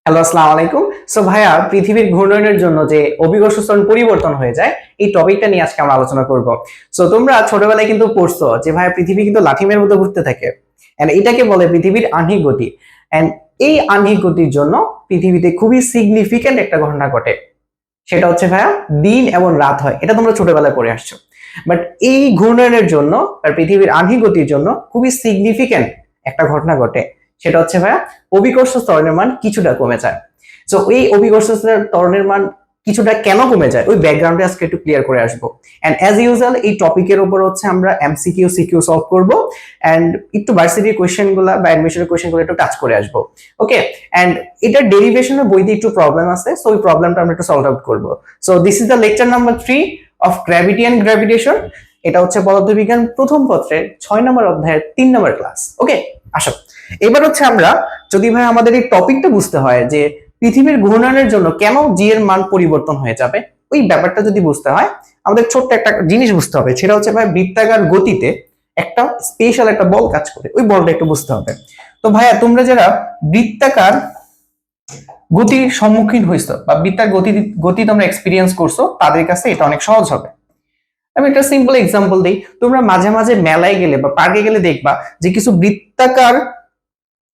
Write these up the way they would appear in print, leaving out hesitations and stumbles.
Hello, আসসালামু আলাইকুম। So ভাইয়া, পৃথিবীর ঘূর্ণয়নের জন্য যে অভিকর্ষ ত্বরণ পরিবর্তন হয়ে যায়, এই টপিকটা নিয়ে আজকে আমরা আলোচনা করব। সো তোমরা ছোটবেলায় কিন্তু পড়ছো যে ভাইয়া, পৃথিবী কিন্তু লাঠিমের মতো ঘুরতে থাকে, এন্ড এটাকে বলে পৃথিবীর আহ্নিক গতি। এন্ড এই আহ্নিক গতির জন্য পৃথিবীতে খুবই সিগনিফিক্যান্ট একটা ঘটনা ঘটে, সেটা হচ্ছে ভাইয়া দিন এবং রাত হয়। এটা তোমরা ছোটবেলায় পড়ে আসছো। বাট এই ঘূর্ণয়নের জন্য আর পৃথিবীর আহ্নিক গতির জন্য খুবই সিগনিফিক্যান্ট একটা ঘটনা ঘটে, সেটা হচ্ছে ভাইয়া অভিকর্ষ ত্বরণের মান কিছুটা কমে যায়। সো এই অভিকর্ষ ত্বরণের মান কিছুটা কেন কমে যায়, ওই ব্যাকগ্রাউন্ডে আজকে একটু ক্লিয়ার করে আসবো। এন্ড অ্যাজ ইউজুয়াল এই টপিকের উপর হচ্ছে আমরা এমসিকিউ সিকিউ সলভ করব, এন্ড একটু ভার্সিটির কোয়েশ্চেন গুলা বা অ্যাডমিশনের কোয়েশ্চেন গুলো একটু টাচ করে আসবো। ওকে, এন্ড এটার ডেরিভেশনের বইতে একটু প্রবলেম আছে, সো ওই প্রবলেমটা আমরা একটু সলভ আউট করবো। So this is the lecture number 3 of gravity and gravitation. এটা হচ্ছে পদার্থবিজ্ঞান প্রথম পত্রের 6 নম্বর অধ্যায়ের 3 নম্বর ক্লাস। ওকে, আসো এবার হচ্ছে আমরা, যদি ভাই আমাদের এই টপিকটা বুঝতে হয় যে পৃথিবীর ঘূর্ণয়নের জন্য কেন জি এর মান পরিবর্তন হয়ে যাবে, ওই ব্যাপারটা যদি বুঝতে হয় আমাদের ছোট্ট একটা জিনিস বুঝতে হবে। সেটা হচ্ছে ভাই, বৃত্তাকার গতিতে একটা স্পেশাল একটা বল কাজ করে, ওই বলটা একটু বুঝতে হবে। তো ভাইয়া, তোমরা যারা বৃত্তাকার গতির সম্মুখীন হইছো বা বৃত্তার গতি গতি তোমরা এক্সপিরিয়েন্স করছো, তাদের কাছে এটা অনেক সহজ হবে। আমি একটা সিম্পল এক্সাম্পল দিই। তোমরা মাঝে মাঝে মেলায় গেলে বা পার্কে গেলে দেখবা যে কিছু বৃত্তাকার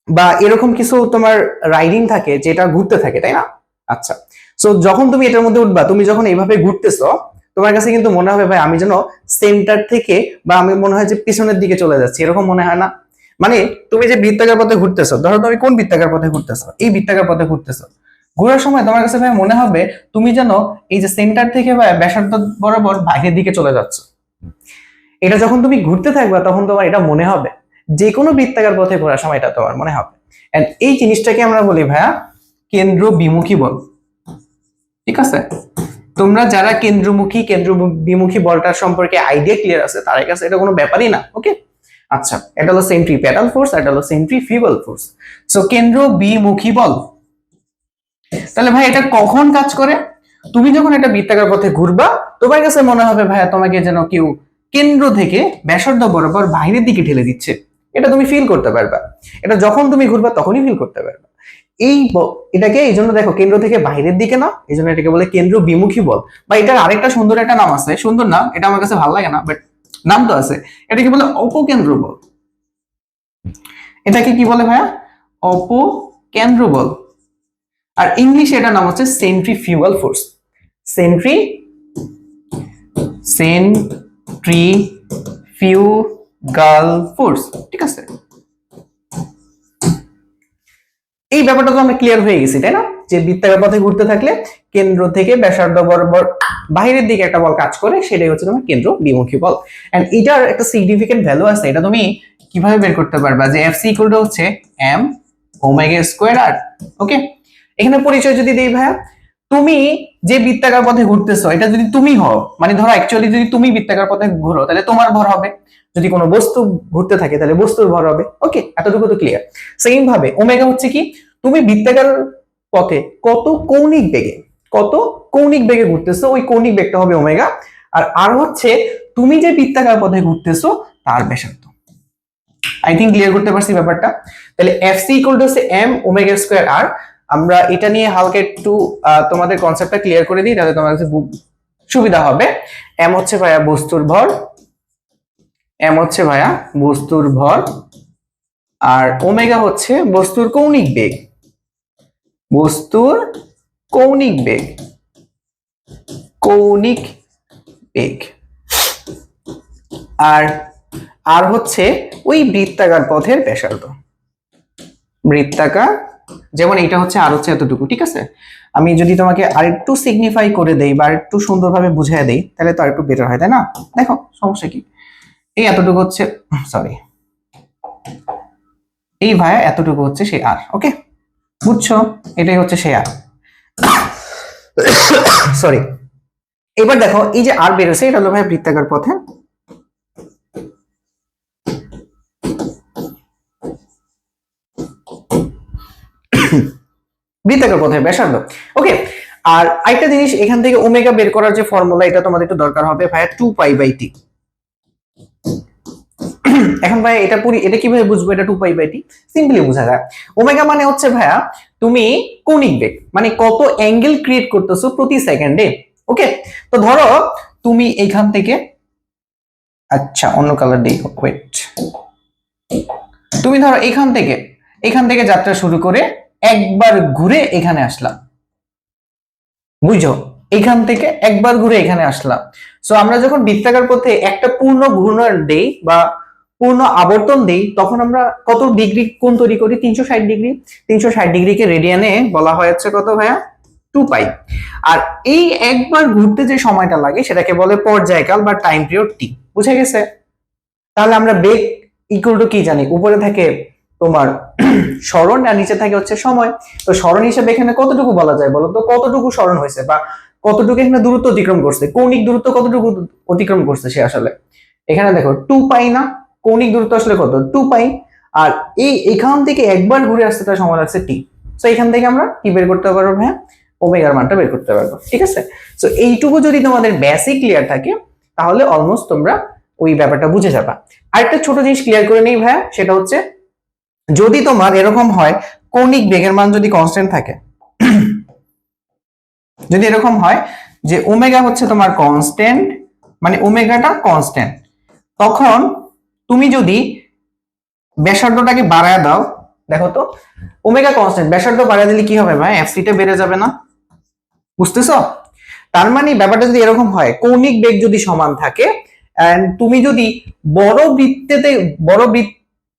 বা এরকম কিছু তোমার রাইডিং থাকে যেটা ঘুরতে থাকে, তাই না? আচ্ছা, সো যখন তুমি এটার মধ্যে উঠবা, তুমি যখন এইভাবে ঘুরতেছো, তোমার কাছে কিন্তু মনে হবে ভাই আমি যেন সেন্টার থেকে, বা আমি মনে হয় যে পিছনের দিকে চলে যাচ্ছি, এরকম মনে হয় না? মানে তুমি যে বৃত্তাকার পথে ঘুরতেছো, ধরো তুমি কোন বৃত্তাকার পথে ঘুরতেছো, এই বৃত্তাকার পথে ঘুরতেছো, ঘোরার সময় তোমার কাছে ভাই মনে হবে তুমি যেন এই যে সেন্টার থেকে ভাই ব্যাসার্ধ বরাবর বাইরের দিকে চলে যাচ্ছ। এটা যখন তুমি ঘুরতে থাকবা তখন তোমার এটা মনে হবে, যে কোনো বৃত্তাকার পথে ঘোরার সময় এটা তোমার মনে হবে। এন্ড এই জিনিসটাকে আমরা বলি ভাইয়া কেন্দ্র বিমুখী বল। ঠিক আছে, তোমরা যারা কেন্দ্র বিমুখী বলটার সম্পর্কে আইডিয়া ক্লিয়ার আছে, তাদের কাছে এটা কোনো ব্যাপারই না। ওকে, আচ্ছা, এটা হলো সেন্ট্রিপেটাল ফোর্স, এটা হলো সেন্ট্রিফিউগাল ফোর্স। সো কেন্দ্র বিমুখী বল, তাহলে ভাই এটা কখন কাজ করে? তুমি যখন একটা বৃত্তাকার পথে ঘুরবা, তোমার কাছে মনে হবে ভাইয়া তোমাকে যেন কেউ কেন্দ্র থেকে ব্যাসার্ধ বরাবর বাইরের দিকে ঠেলে দিচ্ছে। এটা তুমি ফিল করতে পারবা। এটা যখন তুমি ঘুরবা তখনই ফিল করতে পারবা। এটাকে এই জন্য দেখো, কেন্দ্র থেকে বাইরের দিকে না, এই জন্য এটাকে বলে কেন্দ্র বিমুখী বল। বা এটার আরেকটা সুন্দর একটা নাম আছে, সুন্দর নাম, এটা আমার কাছে ভালো লাগে না, বাট নাম তো আছে। এটাকে বলে অপকেন্দ্র বল। এটাকে কি বলে ভাইয়া? অপকেন্দ্র বল। আর ইংলিশে এটার নাম হচ্ছে centrifugal force. Sentry centrifugal force. ঠিক আছে, এই ব্যাপারটা তো আমরা ক্লিয়ার হয়ে গেছি, তাই না? যে বৃত্তাকার পথে ঘুরতে থাকলে কেন্দ্র থেকে ব্যাসার্ধ বরাবর বাইরের দিকে একটা বল কাজ করে, সেটাই হচ্ছে তোমার কেন্দ্র বিমুখী বল। এন্ড এটার একটা সিগনিফিকেন্ট ভ্যালু আছে। এটা তুমি কিভাবে বের করতে পারবা? যে এফসি ইকুয়াল টু হচ্ছে এম ওমেগা স্কয়ার আর। ওকে, এখানে পরিচয় যদি দেই ভাইয়া, তুমি যে বৃত্তাকার পথে ঘুরতেছো, এটা যদি তুমি হও, মানে ধরো অ্যাকচুয়ালি যদি তুমি বৃত্তাকার পথে ঘুরো, তাহলে তোমার ভর হবে। যদি কোনো বস্তু ঘুরতে থাকে তাহলে বস্তুর ভর হবে। ওকে, এতটুকু তো ক্লিয়ার। সেম ভাবে ওমেগা হচ্ছে কি, তুমি বৃত্তাকার পথে কত কৌণিক বেগে ঘুরতেছো, ওই কৌণিক বেগটা হবে ওমেগা। আর আর হচ্ছে তুমি যে বৃত্তাকার পথে ঘুরতেছো তার ব্যাসার্ধ। আই থিঙ্ক ক্লিয়ার করতে পারছি ব্যাপারটা। তাহলে এফসি ইকুয়াল টু হচ্ছে এম ওমেগা স্কয়ার আর। আমরা এটা নিয়ে হালকা একটু তোমাদের কনসেপ্টটা ক্লিয়ার করে দিই, তাহলে তোমার কাছে সুবিধা হবে। এম হচ্ছে ভাইয়া বস্তুর ভর, আর ওমেগা হচ্ছে বস্তুর কৌণিক বেগ, বস্তুর কৌণিক বেগ, কৌণিক বেগ। আর আর হচ্ছে ওই বৃত্তাকার পথের ব্যাসার্ধ। বৃত্তাকার, যেমন এটা হচ্ছে আর হচ্ছে এতটুকু। ঠিক আছে, আমি যদি তোমাকে আরেকটু সিগনিফাই করে দেই বা আরেকটু সুন্দরভাবে বুঝিয়ে দেই, তাহলে তো আরেকটু বেটার হয়, তাই না? দেখো সমস্যা কি, এই এতটুকু হচ্ছে, সরি, এই ভাইয়া এতটুকু হচ্ছে সেই আর। ওকে, বুঝছো? এটাই হচ্ছে সেই আর। সরি, এবার দেখো এই যে আর বেরোছে, এটা হলো ভাই বৃত্তাকার পথে। বৃত্তাকার পথের ব্যাসার্ধ। ওকে, আর আরেকটা জিনিস, এখান থেকে ওমেগা বের করার যে ফর্মুলা, এটা তোমাদের একটু দরকার হবে ভাইয়া 2π/t। এখন ভাই এটা কিভাবে বুঝবো এটা 2π/t? সিম্পলি বোঝা যায়। ওমেগা মানে হচ্ছে ভাইয়া তুমি কৌণিক বেগ মানে কত অ্যাঙ্গেল ক্রিয়েট করতেছো প্রতি সেকেন্ডে। ওকে, তো ধরো তুমি এইখান থেকে, আচ্ছা অন্য কালার দিই, ওয়েট, তুমি ধরো এখান থেকে যাত্রা শুরু করে একবার ঘুরে এখানে আসলাম, বুঝছো, এখান থেকে একবার ঘুরে এখানে আসলাম। সো আমরা যখন বৃত্তাকার পথে একটা পূর্ণ ঘূর্ণন দেই বা পূর্ণ আবর্তন দেই, তখন আমরা কত ডিগ্রি কোণ তৈরি করি? 360 ডিগ্রি। 360 ডিগ্রিকে রেডিয়ানে বলা হয়েছে কত ভাইয়া? 2 পাই। আর এই একবার ঘুরতে যে সময়টা লাগে সেটাকে বলে পর্যায়কাল বা টাইম পিরিয়ড টি। বুঝে গেছে? তাহলে আমরা বেগ ইকুয়াল টু কি জানি? উপরে থাকে তোমার সরণ আর নিচে থাকে হচ্ছে সময়। তো সরণ হিসেবে এখানে কতটুকু বলা যায় বলো তো? কতটুকু সরণ হয়েছে বা কতটুকু এখানে দূরত্ব অতিক্রম করছে, কৌণিক দূরত্ব কতটুকু অতিক্রম করছে সে আসলে? এখানে দেখো 2 পাই না, কৌণিক দূরত্ব আসলে কত? 2 পাই। আর এখান থেকে একবার ঘুরে আসতে তার সময় লাগছে টি। সো এখান থেকে আমরা কি বের করতে পারবো হ্যাঁ? ওমেগার মানটা বের করতে পারবো। ঠিক আছে? সো এইটুকু যদি তোমাদের বেসিক ক্লিয়ার থাকে তাহলে অলমোস্ট তোমরা ওই ব্যাপারটা বুঝে যাবা। আরেকটা ছোট জিনিস ক্লিয়ার করে নেই ভাইয়া, সেটা হচ্ছে যদি তোমার এরকম হয় কৌণিক বেগের মান যদি কনস্ট্যান্ট থাকে, যদি এরকম হয় যে ওমেগা হচ্ছে তোমার কনস্ট্যান্ট, মানে ওমেগাটা কনস্ট্যান্ট, তখন তুমি যদি ব্যাসার্ধটাকে বাড়ায় দাও, দেখো তো ওমেগা কনস্ট্যান্ট, ব্যাসার্ধ বাড়ায় দিলে কি হবে ভাই? এফসিটা বেড়ে যাবে না? বুঝতেছো? তার মানে ব্যাপারটা যদি এরকম হয়, কৌণিক বেগ যদি সমান থাকে এন্ড তুমি যদি বড় বৃত্তেতে বড়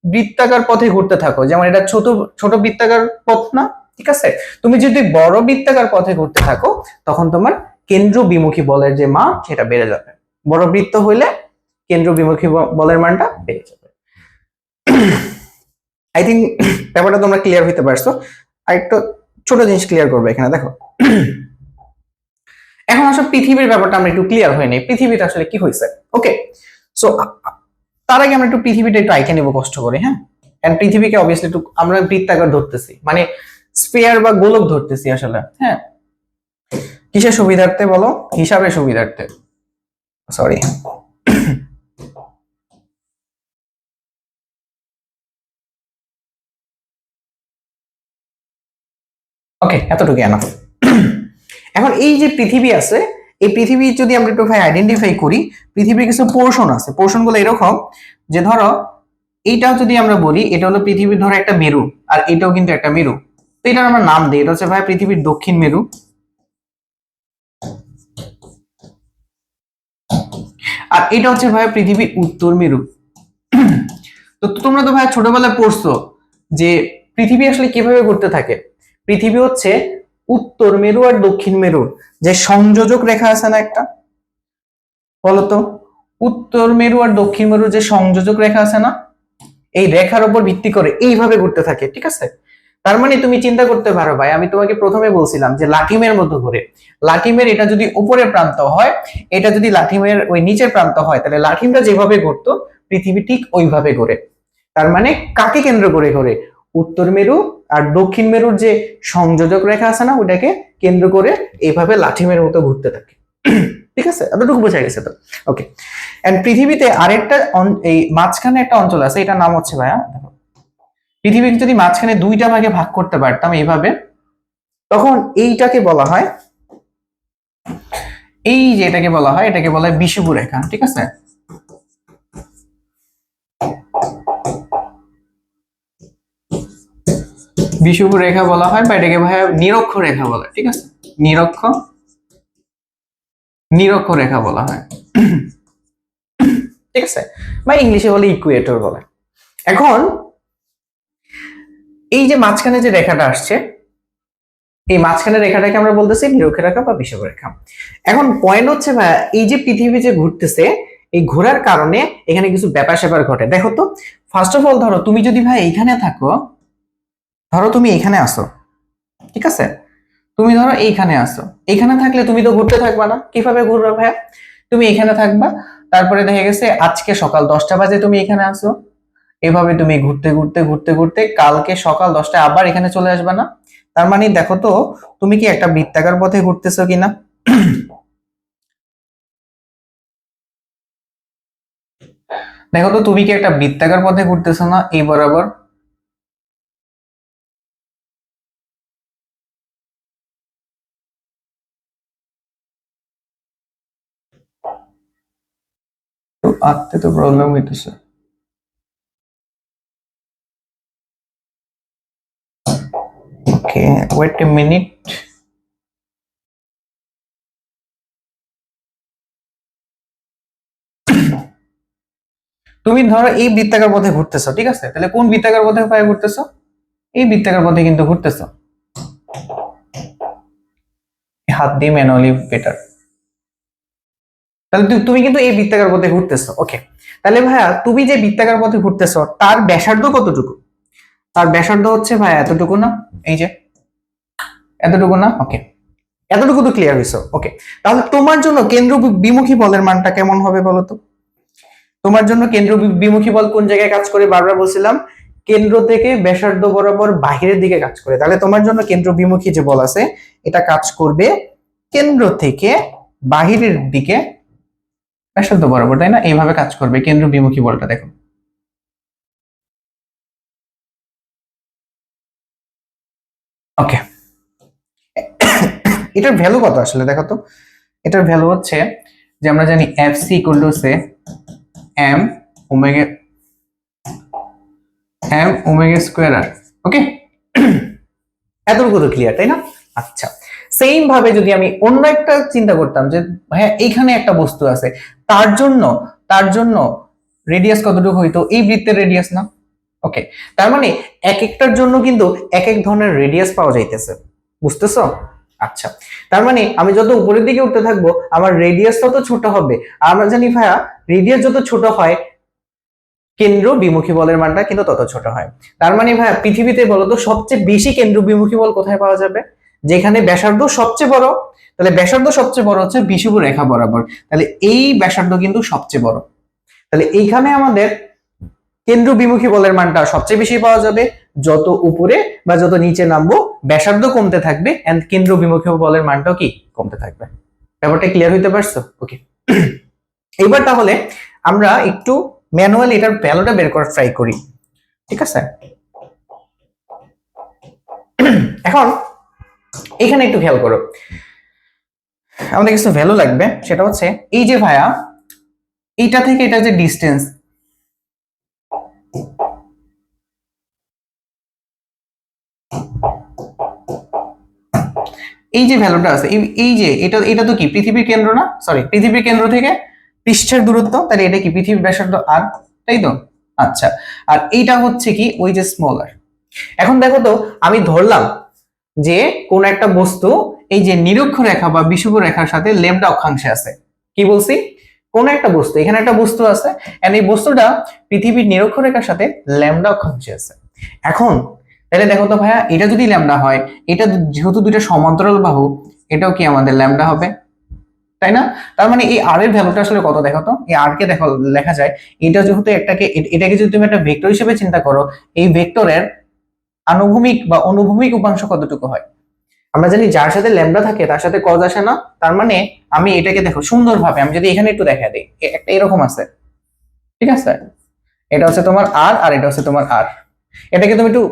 বৃত্তাকার পথে ঘুরতে থাকো, যেমন এটা ছোট ছোট বৃত্তাকার পথ না, ঠিক আছে, তুমি যদি বড় বৃত্তাকার পথে ঘুরতে থাকো তখন তোমার কেন্দ্র বিমুখী বলের যে মান সেটা বেড়ে যাবে। বড় বৃত্ত হইলে কেন্দ্র বিমুখী বলের মানটা বেড়ে যাবে। আই থিঙ্ক ব্যাপারটা তোমরা ক্লিয়ার হইতে পারছো। আর একটু ছোট জিনিস ক্লিয়ার করবে এখানে, দেখো এখন আসলে পৃথিবীর ব্যাপারটা আমরা একটু ক্লিয়ার হয়ে নেই, পৃথিবীটা আসলে কি হয়েছে। ওকে, সো তার আগে আমরা একটু পৃথিবীটা একটু আইকে নেবো কষ্ট করে, হ্যাঁ। এন্ড পৃথিবীকে অবভিয়াসলি একটু আমরা বৃত্তাকার ধরতেছি, মানে স্ফিয়ার বা গোলক ধরতেছি আসলে, হ্যাঁ। কিসের সুবিধার্থে বলো? হিসাবের সুবিধার্থে, সরি। ওকে, এতটুকু এনাফ। এখন এই যে পৃথিবী আছে, এই পৃথিবী যদি আমরা একটু ভাই আইডেন্টিফাই করি, পৃথিবীর কিছু পোর্শন আছে। পোর্শন গুলো এরকম যে ধরো এইটাও যদি আমরা বলি এটা হলো পৃথিবীর ধরো একটা মেরু, আর এটাও কিন্তু একটা মেরু। তো এটার আমরা নাম দিই, এটা হচ্ছে ভাই পৃথিবীর দক্ষিণ মেরু, আর এটা হচ্ছে ভাই পৃথিবীর উত্তর মেরু। তো তোমরা তো ভাই ছোটবেলায় পড়ছো যে পৃথিবী আসলে কিভাবে ঘুরতে থাকে। পৃথিবী হচ্ছে উত্তর মেরু আর দক্ষিণ মেরুর যে সংযোজক রেখা আছে না একটা, বলতো? উত্তর মেরু আর দক্ষিণ মেরুর যে সংযোজক রেখা আছে না, এই রেখার উপর ভিত্তি করে এইভাবে ঘুরতে থাকে, ঠিক আছে। তার মানে তুমি চিন্তা করতে পারো ভাই, আমি তোমাকে প্রথমে বলছিলাম যে লাঠিমের মতো ঘুরে। লাঠিমের এটা যদি উপরের প্রান্ত হয়, এটা যদি লাঠিমের ওই নিচের প্রান্ত হয়, তাহলে লাঠিমটা যেভাবে ঘুরতো পৃথিবী ঠিক ওইভাবে ঘুরে। তার মানে কাকে কেন্দ্র করে ঘুরে? উত্তর মেরু আর দক্ষিণ মেরুর যে সংযোজক রেখা আছে না, ওটাকে কেন্দ্র করে এইভাবে লাঠিমের মতো ঘুরতে থাকে। ঠিক আছে, এতটুকু বোঝা গেছে তো? ওকে, এন্ড পৃথিবীতে আরেকটা এই মাঝখানে একটা অঞ্চল আছে, এটার নাম হচ্ছে ভাইয়া, দেখো, পৃথিবীকে যদি মাঝখানে দুইটা ভাগে ভাগ করতে পারতাম এইভাবে, তখন এইটাকে বলা হয়, এই যে এটাকে বলা হয়, এটাকে বলা হয় বিষুব রেখা, ঠিক আছে। বিষুব রেখা বলা হয়, বা এটাকে ভাইয়া নিরক্ষ রেখা বলে, ঠিক আছে। নিরক্ষ নিরক্ষ রেখা বলা হয়, ঠিক আছে, বা ইংলিশে বলে ইকুয়েটর বলে। এখন এই যে মাঝখানে যে রেখাটা আসছে, এই মাঝখানের রেখাটাকে আমরা বলতেছি নিরক্ষ রেখা বা বিষুব রেখা। এখন পয়েন্ট হচ্ছে ভাই, এই যে পৃথিবী যে ঘুরতেছে, এই ঘোরার কারণে এখানে কিছু ব্যাপার স্যাপার ঘটে। দেখো তো, ফার্স্ট অফ অল ধরো তুমি যদি ভাই এইখানে থাকো, ধরো তুমি এখানে আসো, ঠিক আছে, তুমি ধরো এইখানে আসো, এখানে থাকলে তুমি তো ঘুরতে থাকবা না, কিভাবে ঘুরবে ভাইয়া? তুমি এখানে থাকবা, তারপরে দেখা গেছে আজকে সকাল 10টা বাজে তুমি এখানে আসো, এভাবে তুমি ঘুরতে ঘুরতে ঘুরতে ঘুরতে কালকে সকাল 10টায় আবার এখানে চলে আসবা না? তার মানে দেখো তো তুমি কি একটা বৃত্তাকার পথে ঘুরতেছো কিনা। দেখো তো তুমি কি একটা বৃত্তাকার পথে ঘুরতেছো না এই বরাবর? আঁকতে তো প্রবলেম হইতেছে। ওকে, ওয়েট এ মিনিট। তুমি ধরো এই বৃত্তাকার পথে ঘুরতেছো, ঠিক আছে? তাহলে কোন বৃত্তাকার পথে পায়ে ঘুরতেছো? এই বৃত্তাকার পথে কিন্তু ঘুরতেছো। হাত দিয়ে ম্যানুয়ালি বেটার। তাহলে তুমি কিন্তু এই বৃত্তাকার পথে ঘুরতেছো। ওকে, তাহলে ভাইয়া তুমি যে বৃত্তাকার পথে ঘুরতেছো তার ব্যাসার্ধ কতটুকু? তার ব্যাসার্ধ হচ্ছে ভাইয়া এতটুকু না? এই যে এতটুকু না? ওকে, এতটুকু তো ক্লিয়ার হয়েছে। ওকে, তাহলে তোমার জন্য কেন্দ্র বিমুখী বলের মানটা কেমন হবে বলো তো? তোমার জন্য কেন্দ্র বিমুখী বল কোন জায়গায় কাজ করে? বারবার বলছিলাম কেন্দ্র থেকে ব্যাসার্ধ বরাবর বাহিরের দিকে কাজ করে। তাহলে তোমার জন্য কেন্দ্র বিমুখী যে বল আছে এটা কাজ করবে কেন্দ্র থেকে বাহিরের দিকে ব্যাসার্ধ বরাবর, তাই না? এইভাবে কাজ করবে কেন্দ্র বিমুখী বলটা। দেখো ওকে, এটার ভ্যালু কত আসলে দেখো তো। এটার ভ্যালু হচ্ছে যে আমরা জানি এফ সি ইকুয়াল টু সে M omega square R. Okay, এতটুকু তো ক্লিয়ার, তাই না? আচ্ছা, সেম ভাবে যদি আমি অন্য একটা চিন্তা করতাম যে হ্যাঁ এইখানে একটা বস্তু আছে, তার জন্য তার জন্য রেডিয়াস কতটুকু হইতো? এই বৃত্তের রেডিয়াস না? ওকে, তার মানে এক একটার জন্য কিন্তু এক এক ধরনের রেডিয়াস পাওয়া যাইতেছে, বুঝতেছো? আচ্ছা, তার মানে আমি যত উপরের দিকে উঠতে থাকবো আমার রেডিয়াস তত ছোট হবে। আর আমরা জানি ভাইয়া রেডিয়াস যত ছোট হয় কেন্দ্র বিমুখী বলের মানটা কিন্তু তত ছোট হয়। তার মানে ভাইয়া পৃথিবীতে বলতো সবচেয়ে বেশি কেন্দ্র বিমুখী বল কোথায় পাওয়া যাবে? যেখানে ব্যাসার্ধ সবচেয়ে বড়। তাহলে ব্যাসার্ধ সবচেয়ে বড় হচ্ছে বিষুব রেখা বরাবর। তাহলে এই ব্যাসার্ধ কিন্তু সবচেয়ে বড়। তাহলে এইখানে আমাদের কেন্দ্র বিমুখী বলের মানটা সবচেয়ে বেশি পাওয়া যাবে। যত উপরে বা যত নিচে নামবো ব্যাসার্ধ কমতে থাকবে এন্ড কেন্দ্র বিমুখী বলের মানটাও কি কমতে থাকবে। ব্যাপারটা ক্লিয়ার হইতে পারছো? ওকে, এবার তাহলে আমরা একটু ম্যানুয়ালি এটার ভ্যালুটা বের করার ট্রাই করি, ঠিক আছে? এখন এখানে একটু খেয়াল করো, আমাদের কিছু ভ্যালু লাগবে। সেটা হচ্ছে এই যে ভাইয়া এইটা থেকে এটা যে ডিস্টেন্স, এই যে ভ্যালুটা আছে, এই যে এটা এটা তো কি পৃথিবীর কেন্দ্র না? সরি, পৃথিবীর কেন্দ্র থেকে পৃষ্ঠের দূরত্ব। তাহলে এটা কি পৃথিবীর ব্যাসার্ধ আর, তাই তো? আচ্ছা, আর এইটা হচ্ছে কি ওই যে স্মল আর। এখন দেখো তো আমি ধরলাম যে কোন একটা বস্তু এই যে নিরক্ষরেখা বা বিষুব রেখার সাথে ল্যামডা অক্ষাংশে আছে। কি বলছি? কোন একটা বস্তু, এখানে একটা বস্তু আছে এন্ড এই বস্তুটা পৃথিবীর নিরক্ষরেখার সাথে ল্যামডা অক্ষাংশে আছে। এখন তাহলে দেখো তো ভাইয়া এটা যদি ল্যামডা হয়, এটা যেহেতু দুইটা সমান্তরাল বাহু, এটাও কি আমাদের ল্যামডা হবে, তাই না? তার মানে এই আর এর ভ্যালুটা আসলে কত দেখো তো। এই আর কে দেখো লেখা যায়, এটা যেহেতু একটাকে এটাকে যদি তুমি একটা ভেক্টর হিসেবে চিন্তা করো, এই ভেক্টরের আনুভূমিক বা অনুভূমিক উপাংশ কতটুকু হয়? আমরা জানি যার সাথে ল্যামডা থাকে তার সাথে কজ আসে না। তার মানে আমি এটাকে দেখো সুন্দরভাবে আমি যদি এখানে একটু দেখা দিই, একটা এরকম আছে, ঠিক আছে? এটা হচ্ছে তোমার আর, আর এটা হচ্ছে তোমার আর। এটাকে তুমি একটু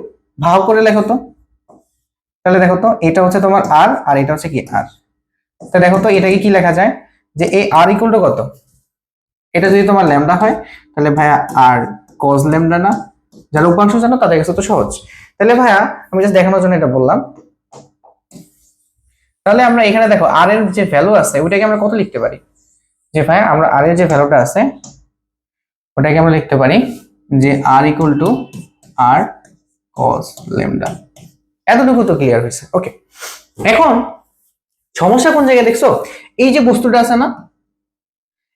ভাগ করে লেখো তো। তাহলে দেখো তো এটা হচ্ছে তোমার আর, আর এটা হচ্ছে কি আর। তা দেখো তো এটাকে কি লেখা যায় যে এই আর ইকুয়াল টু কত? এটা যদি তোমার ল্যামডা হয় তাহলে ভাইয়া আর কজ ল্যামডা না? যারা উপাংশ জানো তাদের কাছে তো সহজ। তাহলে ভাইয়া আমি জাস্ট দেখানোর জন্য এটা বললাম। তাহলে আমরা এখানে দেখো আর এর যে ভ্যালু আছে ওইটাকে আমরা কত লিখতে পারি? যে ভাই আমরা আর এর যে ভ্যালুটা আছে ওটাকে আমরা লিখতে পারি যে R equal to R cos lambda. এতটুকু তো ক্লিয়ার হয়েছে। ওকে, এখন সমস্যা কোন জায়গায় দেখছো? এই যে বস্তুটা আছে না,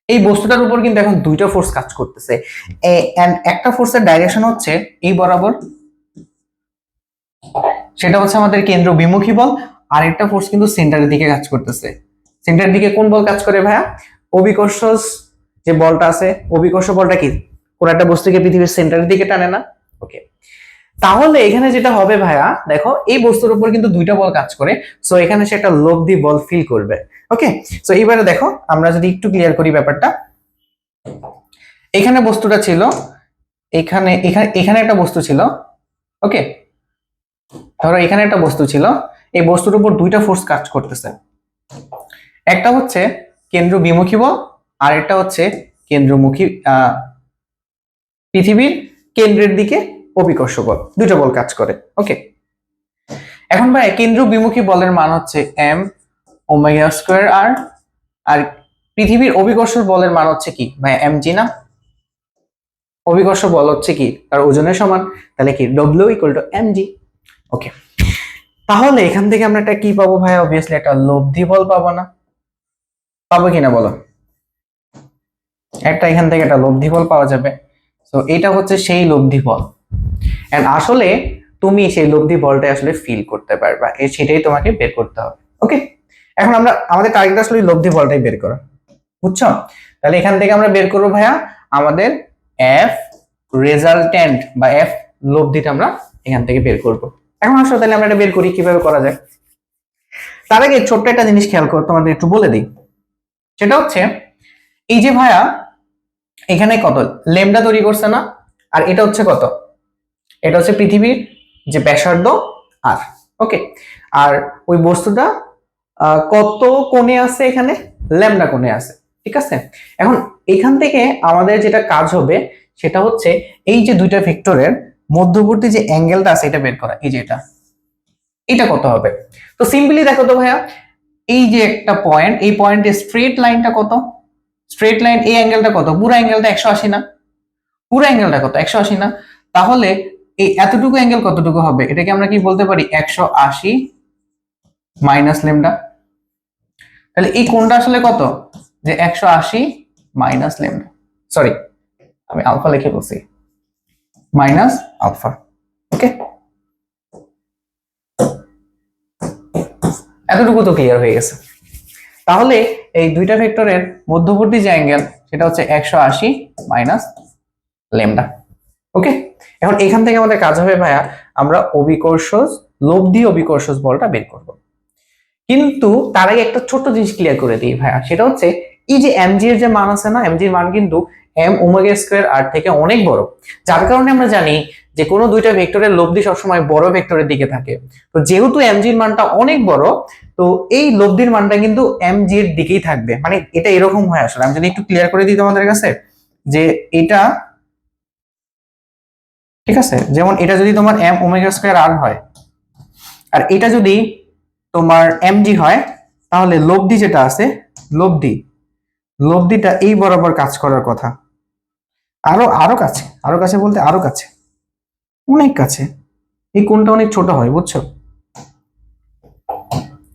এই বস্তুটার উপর কিন্তু এখন দুইটা ফোর্স কাজ করতেছে। এন্ড একটা ফোর্সের ডাইরেকশন হচ্ছে এই বরাবর, সেটা হচ্ছে আমাদের কেন্দ্র বিমুখী বল। আর একটা ফোর্স কিন্তু সেন্টারের দিকে কাজ করতেছে। সেন্টারের দিকে কোন বল কাজ করে ভাইয়া? অভিকর্ষ যে বলটা আছে, অভিকর্ষ বলটা কি কোন একটা বস্তুকে পৃথিবীর সেন্টারের দিকে টানে না? ওকে, তাহলে এখানে যেটা হবে ভাইয়া দেখো এই বস্তুর উপর কিন্তু দুইটা বল কাজ করে, সো এখানে সে একটা লব্ধি বল ফিল করবে। ওকে, সো এইবারে দেখো আমরা যদি একটু ক্লিয়ার করি ব্যাপারটা। এখানে বস্তুটা ছিল, এখানে এখানে এখানে একটা বস্তু ছিল। ওকে, ধরো এখানে একটা বস্তু ছিল, এই বস্তুর উপর দুইটা ফোর্স কাজ করতেছে। একটা হচ্ছে কেন্দ্র বিমুখী বল আর একটা হচ্ছে কেন্দ্রমুখী পৃথিবীর কেন্দ্রের দিকে অভিকর্ষ বল, দুটো বল কাজ করে। ওকে, এখন ভাই কেন্দ্র বিমুখী বলের মান হচ্ছে m ওমেগা স্কয়ার r, আর পৃথিবীর অভিকর্ষ বলের মান হচ্ছে কি ভাই mg না? অভিকর্ষ বল হচ্ছে কি তার ওজনের সমান, তাহলে কি w = mg। ওকে, তাহলে এখান থেকে আমরা একটা কি পাবো ভাই? অবভিয়াসলি একটা লব্ধি বল পাবো না? পাবো কিনা বলো? একটা এখান থেকে একটা লব্ধি বল পাওয়া যাবে। তো এটা হচ্ছে সেই লব্ধি বল, এন্ড আসলে তুমি সেই লব্ধি বলটা আসলে ফিল করতে পারবা, সেটাই তোমাকে বের করতে হবে। ওকে, এখন আমরা আমাদের টার্গেট আসলে লব্ধি বলটাই বের করা, বুঝছো? তাহলে এখান থেকে আমরা বের করবো ভাইয়া আমাদের এফ রেজাল্টেন্ট বা এফ লব্ধিটা আমরা এখান থেকে বের করব। এখন আসলে তাহলে আমরা এটা বের করি, কিভাবে করা যায়? তার আগে ছোট্ট একটা জিনিস খেয়াল করো, তোমাদের একটু বলে দিই। সেটা হচ্ছে এই যে ভাইয়া এখানে কত ল্যামডা তৈরি করছে না, আর এটা হচ্ছে কত? এটা হচ্ছে পৃথিবীর যে ব্যাসার্ধ আর। ওকে, আর ওই বস্তুটা কত কোণে আছে? এখানে ল্যামডা কোণে আছে, ঠিক আছে? এখন এখান থেকে আমাদের যেটা কাজ হবে সেটা হচ্ছে এই যে দুইটা ভেক্টরের মধ্যবর্তী যে অ্যাঙ্গেলটা আছে এটা বের করা। এই যে এটা কত হবে? তো সিম্পলি দেখো তো ভাইয়া, এই যে একটা পয়েন্ট, এই পয়েন্টের স্ট্রেট লাইনটা কত? স্ট্রেট লাইন এই অ্যাঙ্গেলটা কত? পুরো অ্যাঙ্গেলটা 180 না? পুরো অ্যাঙ্গেলটা কত? 180 না? তাহলে এই এতটুকু অ্যাঙ্গেল কতটুকু হবে? এটাকে আমরা কি বলতে পারি? 180 মাইনাস ল্যামডা। তাহলে এই কোণটা আসলে কত? যে 180 মাইনাস ল্যামডা, সরি আমি আলফা লিখে বলছি, মাইনাস আলফা। ওকে, এতটুকু তো ক্লিয়ার হয়ে গেছে। তাহলে এই দুইটা ভেক্টরের মধ্যবর্তী যে অ্যাঙ্গেল সেটা হচ্ছে 180 মাইনাস ল্যামডা। ওকে, এখন এখান থেকে আমাদের কাজ হবে ভাইয়া আমরা অভিকর্ষজ লব্ধি অভিকর্ষজ বলটা বের করব। কিন্তু তার আগে একটা ছোট্ট জিনিস ক্লিয়ার করে দিই ভাইয়া, সেটা হচ্ছে এই যে mg এর যে মান আছে না, mg এর মান কিন্তু m ওমেগা স্কয়ার r থেকে অনেক বড়, যার কারণে আমরা জানি যে কোনো দুইটা ভেক্টরের লব্ধি সবসময় বড় ভেক্টরের দিকে থাকে। তো যেহেতু mg এর মানটা অনেক বড়, তো এই লব্ধির মানটা কিন্তু mg এর দিকেই থাকবে। মানে এটা এরকম হয় আসলে, আমি যদি একটু ক্লিয়ার করে দিই তোমাদের কাছে, যে এটা ঠিক আছে, যেমন এটা যদি তোমার m ওমেগা স্কয়ার r হয় আর এটা যদি তোমার mg হয়, তাহলে লব্ধি যেটা আছে লব্ধিটা এই বরাবর কাজ করার কথা। আরো কাছে, আরো কাছে বলতে আরো কাছে, অনেক কাছে। এই কোণটা অনেক ছোট হয়, বুঝছো?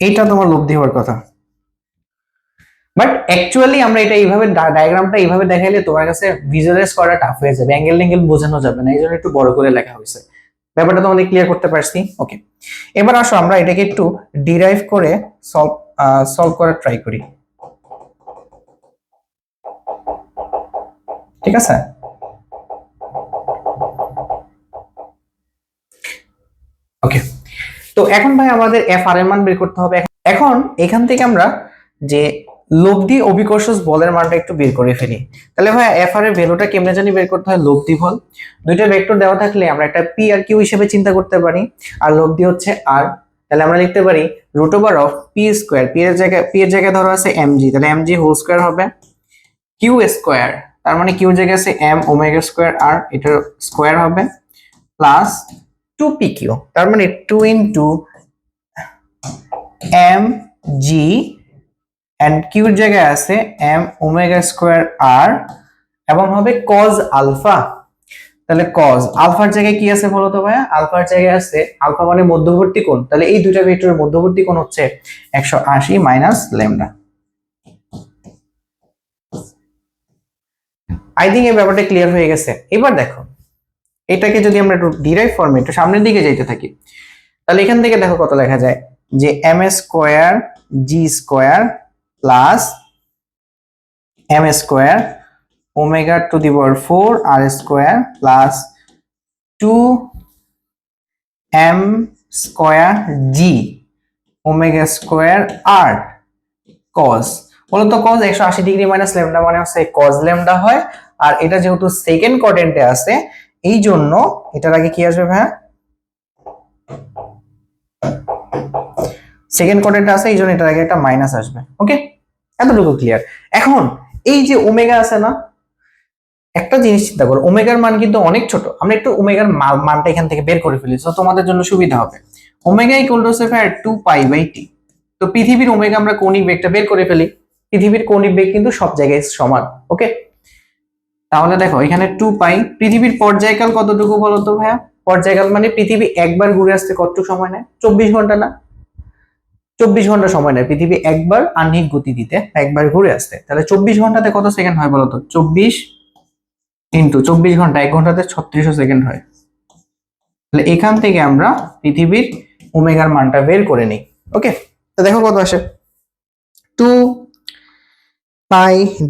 এইটা তোমার লব্ধি হওয়ার কথা। বাট অ্যাকচুয়ালি আমরা এটা এইভাবে ডায়াগ্রামটা এইভাবে দেখাইলে তোমার কাছে ভিজুয়ালাইজ করা টাফ হয়ে যাবে, অ্যাঙ্গেল বোঝানো যাবে না, এই জন্য একটু বড় করে লেখা হয়েছে। ব্যাপারটা তোমাদের ক্লিয়ার করতে পারছি? ওকে, এবার আসো আমরা এটাকে একটু ডিরাইভ করে সলভ করার ট্রাই করি, ঠিক আছে? ওকে, তো এখন ভাই আমাদের এফ আর এর মান বের করতে হবে। এখন এখান থেকে আমরা যে লব্ধি অভিকর্ষজ বলের মানটা একটু বের করে ফেলি। তাহলে ভাই এফ আর এর ভ্যালুটা কেমনে জানি বের করতে হয়? লব্ধি বল, দুইটা ভেক্টর দেওয়া থাকলে আমরা একটা পি আর কিউ হিসেবে চিন্তা করতে পারি, আর লব্ধি হচ্ছে আর। তাহলে আমরা লিখতে পারি root over of P square, P এর জায়গায় ধরো আছে mg, তাহলে mg হোল স্কয়ার হবে কিউ স্কয়ার, তার মানে কিউ জায়গায় আছে m ওমেগা স্কয়ার r, এটার স্কয়ার হবে প্লাস 2pq, তার মানে 2 ইনটু mg এন্ড কিউর জায়গায় আছে m ওমেগা স্কয়ার r এবং হবে cos আলফা। তাহলে cos আলফার জায়গায় কি আছে বলো তো ভাইয়া? আলফার জায়গায় আছে আলফা মানে মধ্যবর্তী কোণ, তাহলে এই দুইটা ভেক্টরের মধ্যবর্তী কোণ হচ্ছে 180 মাইনাস ল্যামডা। আই থিংক এই ব্যাপারটা ক্লিয়ার হয়ে গেছে। এবার দেখো এটাকে যদি আমরা একটু ডিরাইভ ফর্মে একটু সামনের দিকে যাইতে থাকি, তাহলে এখান থেকে দেখো কত লেখা যায়, যে M square G square plus M square omega to the power 4 R square plus 2 M square G omega square R cos. বলতো কজ 180 ডিগ্রি মাইনাস ল্যামডা মানে হচ্ছে কজ ল্যামডা হয়, আর এটা যেহেতু সেকেন্ড কোয়াড্রেন্টে আছে এই জন্য এটার আগে কি আসবে ভাইয়া? সেকেন্ড কোয়াড্রেন্টে আছে এই জন্য এটার আগে একটা মাইনাস আসবে। ওকে, এতটুকু ক্লিয়ার। এখন এই যে ওমেগা আছে না, একটা জিনিস চিন্তা করো, ওমেগার মান কিন্তু অনেক ছোট। আমরা একটু ওমেগার মানটা এখান থেকে বের করে ফেলি, তো তোমাদের জন্য সুবিধা হবে। Omega equal to 2π/t। তো পৃথিবীর ওমেগা আমরা কৌণিক বেগটা বের করে ফেলি। পৃথিবীর কৌণিক বেগ কিন্তু সব জায়গায় সমান। ওকে, তাহলে দেখো এখানে 2π। পৃথিবীর পর্যায়কাল কতটুকু বলো তো ভাইয়া? পর্যায়কাল মানে পৃথিবী একবার ঘুরে আসতে কতটুকু সময় নেয়? 24 ঘন্টা না? 24 ঘন্টা সময় নেয় পৃথিবী একবার আহ্নিক গতি দিতে, একবার ঘুরে আসতে। তাহলে 24 ঘন্টাতে কত সেকেন্ড হয় বলতো? 24 ইন্টু 24 ঘন্টা, 1 ঘন্টাতে 3600 সেকেন্ড হয়। তাহলে এখান থেকে আমরা পৃথিবীর ওমেগার মানটা বের করে নিই। ওকে, তো দেখো কত আসে। 2π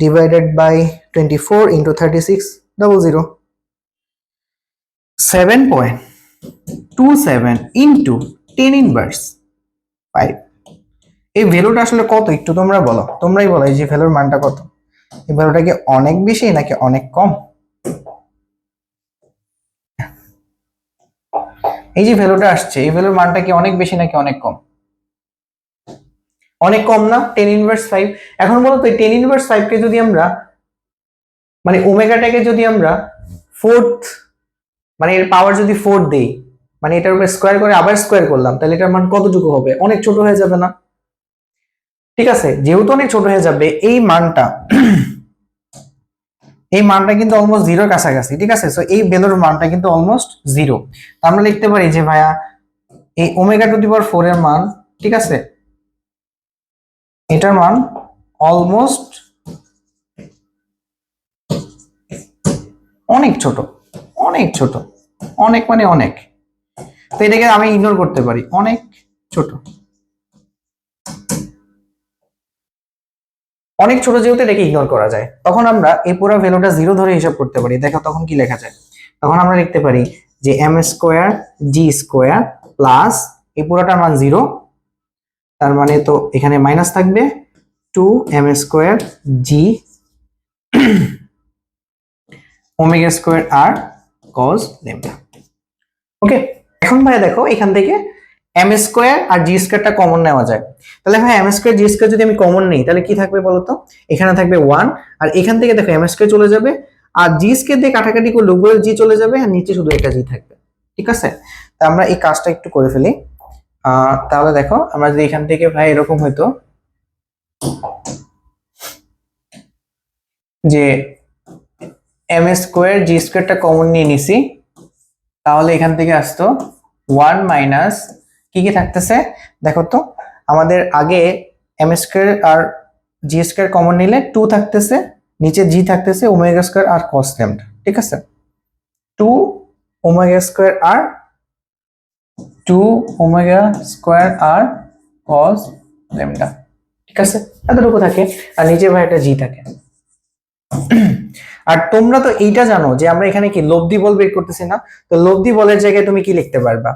ডিভাইডেড বাই 24 ইন্টু 3600, 7.27 ইন্টু 10⁻5। এই ভ্যালুটা আসলে কত একটু তোমরা বলো, তোমরাই বলো এই যে ভ্যালুর মানটা কত? এই ভ্যালুটা কি অনেক বেশি নাকি অনেক কম? এই যে ভ্যালুটা আসছে, এই ভ্যালুর মানটা কি অনেক বেশি নাকি অনেক কম? অনেক কম না? 10⁻5। এখন বলো তো 10⁻5 কে যদি আমরা মানে ওমেগাটাকে যদি আমরা ফোর্থ মানে এর পাওয়ার যদি 4 দেই, মানে এটার উপর স্কয়ার করে আবার স্কয়ার করলাম, তাহলে এটার মান কতটুকু হবে? অনেক ছোট হয়ে যাবে না? ঠিক আছে, যেহেতু অনেক ছোট হয়ে যাবে এই মানটা এই মানটা কিন্তু অলমোস্ট জিরোর কাছাকাছি। ঠিক আছে, সো এই ভ্যালুর মানটা কিন্তু অলমোস্ট জিরো। আমরা লিখতে পারি যে ভাইয়া এই ওমেগা টু দি পাওয়ার 4 এর মান, ঠিক আছে, এটার মান অলমোস্ট অনেক ছোট, অনেক ছোট, অনেক মানে অনেক। তো এটাকে আমি ইগনোর করতে পারি, অনেক ছোট। অনেক ছোট যেহেতু এটাকে ইগনোর করা যায়, তখন আমরা এই পুরো ভ্যালুটা জিরো ধরে হিসাব করতে পারি। দেখো তখন কি লেখা যায়? তখন আমরা লিখতে পারি যে m² g² প্লাস এই পুরোটার মান জিরো, তার মানে তো এখানে মাইনাস থাকবে 2m² g ওমেগা² r cos ল্যামডা। ওকে, এখন ভাই দেখো এখান থেকে m² আর g² টা কমন নেওয়া যায়। তাহলে ভাই m² g² যদি আমি কমন নেই তাহলে কি থাকবে বলতো? এখানে থাকবে 1, আর এখান থেকে দেখো m² চলে যাবে, আর g² দিয়ে কাটাকাটি করলে উপরে g চলে যাবে, আর নিচে শুধু একটা g থাকবে। ঠিক আছে, তা আমরা এই কাজটা একটু করে ফেলি। তাহলে দেখো আমরা যদি এখান থেকে ভাই এরকম হইতো যে m² g² টা কমন নিয়ে নিছি, তাহলে এখান থেকে আসতো 1 মাইনাস কি কি থাকতেছে দেখো তো, আমাদের আগে m² আর g² কমন নিলে 2 থাকতেছে, নিচে g থাকতেছে ওমেগা² আর cos ল্যামডা। ঠিক আছে, 2 ওমেগা² আর 2 ওমেগা² আর cos ল্যামডা। ঠিক আছে, এতটুকু থাকে, আর নিচে ভাই একটা g থাকে। আর তোমরা তো এইটা জানো যে আমরা এখানে কি লব্ধি বল বের করতেছি না? তো লব্ধি বলের জায়গায় তুমি কি লিখতে পারবা?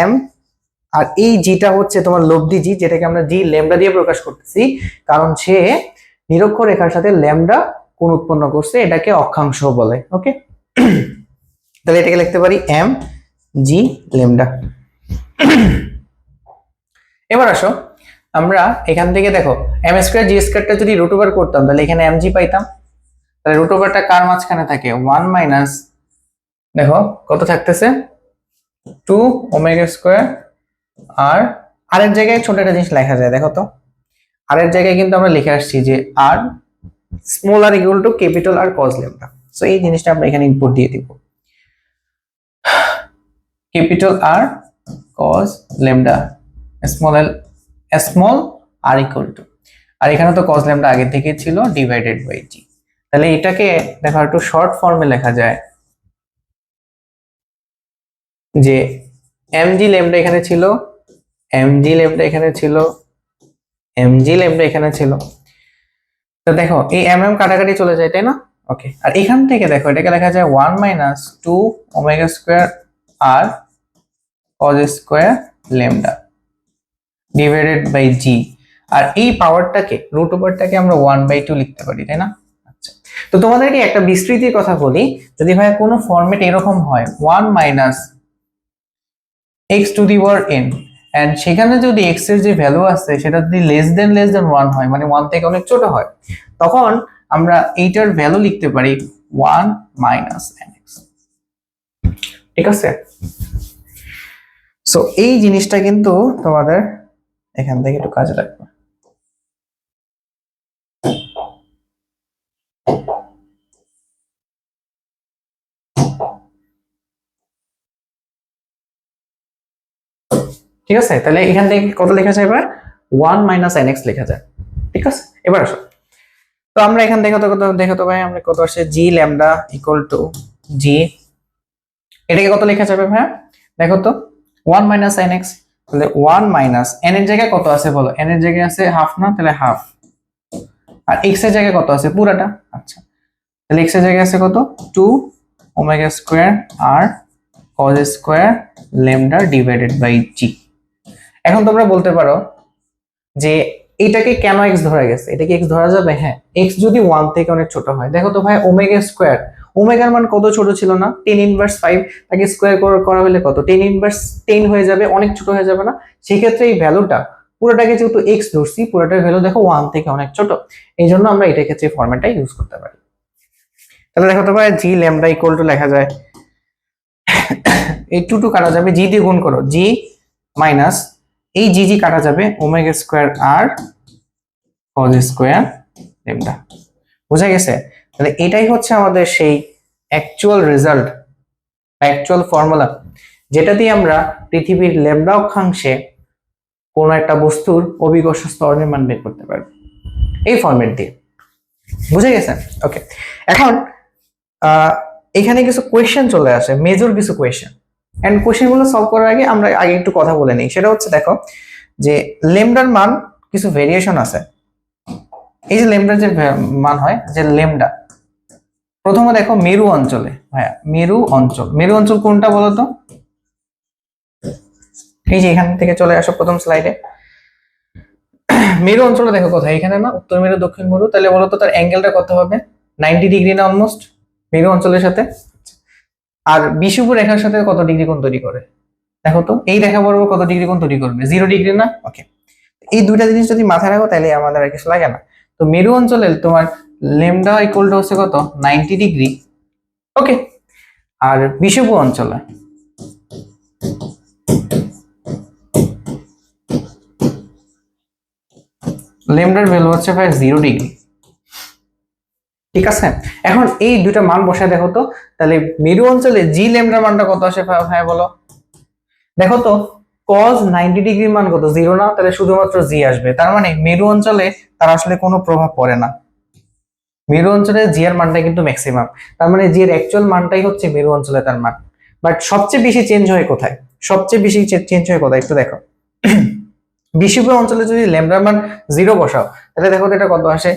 m, আর এই জিটা হচ্ছে তোমার লব্ধি জি, যেটাকে আমরা জি ল্যামডা দিয়ে প্রকাশ করতেছি, কারণ সে নিরক্ষরেখার সাথে ল্যামডা কোণ উৎপন্ন করছে, এটাকে অক্ষাংশ বলে। ওকে, তাহলে এটাকে লিখতে পারি m g ল্যামডা। এবার আসো আমরা এখান থেকে দেখো m² g² টা যদি রুট ওভার করতাম তাহলে এখানে mg পাইতাম। তাহলে রুট ওভারটা কার মাঝখানে থাকে? 1 মাইনাস দেখো কত থাকতেছে 2 ওমেগা² আর আর এর জায়গায় ছোট একটা জিনিস লেখা যায়, দেখো তো আর এর জায়গায় কিন্তু আমরা লিখে আসছি যে আর small R equal to capital R cos lambda. So এই জিনিসটা আমরা এখানে ইনপুট দিয়ে দিব, capital R cos lambda small R equal to, আর এখানে তো cos ল্যামডা আগে থেকে ছিল ডিভাইডেড বাই জি। তাহলে এটাকে দেখো একটু শর্ট ফর্মে লেখা যায় যে mg ল্যামডা এখানে ছিল, mg ল্যামডা এখানে ছিল, mg ল্যামডা এখানে ছিল। তো দেখো এই কাটাকাটি চলে যায়, তাই না? ওকে, আর এখান থেকে দেখো এটাকে লেখা যায় 1 minus 2 omega R cos² lambda divided by G. আর এই পাওয়ারটাকে রুট ওভারটাকে আমরা 1/2 লিখতে পারি, তাই না? আচ্ছা, তো তোমাদেরকে একটা বিস্তৃতির কথা বলি, যদি ভাই কোনো ফরম্যাট এরকম হয় 1 minus x to the power n, and সেখানে যদি x এর যে ভ্যালু আছে সেটা যদি লেস দেন 1 হয়, মানে 1 থেকে অনেক ছোট হয়, তখন আমরা এইটার ভ্যালু লিখতে পারি 1 মাইনাস nx। ঠিক আছে, সো এই জিনিসটা কিন্তু তোমাদের এখান থেকে একটু কাজে লাগবে। ঠিক আছে, তাহলে এখান থেকে কত লেখা যায় এবার 1 মাইনাস nx লেখা যায়। ঠিক আছে, এবার আসো, তো আমরা এখান থেকে কত দেখো তো ভাই, আমরা কত আসছে g lambda equal two g, এটাকে কত লেখা যাবে ভাই দেখো তো 1 মাইনাস nx, তাহলে 1 মাইনাস n এর জায়গায় কত আছে বলো, n এর জায়গায় আছে হাফ না, তাহলে হাফ, আর x এর জায়গায় কত আছে পুরাটা। আচ্ছা, তাহলে x এর জায়গায় আছে কত 2 omega square R cos square lambda divided by g। এখন তোমরা বলতে পারো যে এটাকে কেন x ধরা গেছে, এটাকে x ধরা যাবে? হ্যাঁ, x যদি 1 থেকে অনেক ছোট হয়, দেখো তো ভাই ওমেগা স্কয়ার, ওমেগার মান কত ছোট ছিল না, 10 ইনভার্স 5, তাকে স্কয়ার করা হলে কত 10 ইনভার্স 10 হয়ে যাবে, অনেক ছোট হয়ে যাবে না? সেই ক্ষেত্রে এই ভ্যালুটা পুরোটাকে যেহেতু x ধরছি, পুরোটার ভ্যালু দেখো 1 থেকে অনেক ছোট, এই জন্য আমরা এটার ক্ষেত্রে ফরম্যাটটা ইউজ করতে পারি। তাহলে দেখো তো ভাই g ল্যামডা ইকুয়াল টু লেখা যায়, এই 2 কাটা যাবে, g দিয়ে গুণ করো, g মাইনাস এই জি কাটা যাবে, omega square R cos square lambda. বুঝা গেছে? তাহলে এটাই হচ্ছে আমাদের সেই অ্যাকচুয়াল রেজাল্ট, অ্যাকচুয়াল ফর্মুলা, যেটা দিয়ে আমরা পৃথিবীর ল্যামডা অক্ষাংশে কোন একটা বস্তুর অভিকর্ষ স্তরের মান বের করতে পারবো এই ফরম্যাট দিয়ে। বুঝে গেছে? ওকে, এখন এখানে কিছু কোয়েশ্চেন চলে আসে, মেজর কিছু কোয়েশ্চেন, এন্ড কোয়েশ্চেনগুলো সলভ করার আগে আমরা আগে একটু কথা বলে নিই। সেটা হচ্ছে দেখো যে ল্যামডার মান কিছু ভেরিয়েশন আছে। এই যে ল্যামডার যে মান হয়, যে ল্যামডা প্রথমে দেখো মেরু অঞ্চলে, ভাইয়া মেরু অঞ্চল, মেরু অঞ্চল কোনটা বলতো? এই যে এখান থেকে চলে আসো প্রথম স্লাইডে, মেরু অঞ্চলটা দেখো কোথায়, এখানে না, উত্তর মেরু দক্ষিণ মেরু, তাহলে বলতো তার অ্যাঙ্গেলটা কত হবে 90 ডিগ্রি না অলমোস্ট মেরু অঞ্চলের সাথে। আর বিষুব রেখার সাথে কত ডিগ্রি কোণ তৈরি করে দেখো তো, এই রেখা বরাবর কত ডিগ্রি কোণ তৈরি করবে 0 ডিগ্রি না? ওকে, এই দুইটা জিনিস যদি মাথায় রাখো তাহলে আমাদের আর কিছু লাগে না। তো মেরু অঞ্চলে তোমার ল্যামডা ইকুয়াল টু হচ্ছে কত 90 ডিগ্রি। ওকে, আর বিষুব অঞ্চলে ল্যামডার ভ্যালু হচ্ছে ভাই 0 ডিগ্রি। ঠিক আছে, এখন এই দুইটা মান বসায় দেখো তো, তাহলে মেরু অঞ্চলে জি ল্যামডার মানটা কত আসে ভাই বলো? দেখো তো cos 90 ডিগ্রির মান কত 0 না, তাহলে শুধুমাত্র জি আসবে, তার মানে মেরু অঞ্চলে তার আসলে কোনো প্রভাব পড়ে না। মেরু অঞ্চলে জি এর মানটা কিন্তু ম্যাক্সিমাম, তার মানে জি এর অ্যাকচুয়াল মানটাই হচ্ছে মেরু অঞ্চলে তার মান। বাট সবচেয়ে বেশি চেঞ্জ হয় কোথায়, সবচেয়ে বেশি চেঞ্জ হয় কোথায় একটু দেখো, বিষুব অঞ্চলে যদি ল্যামডার মান 0 বসাও, তাহলে দেখো তো এটা কত আসে,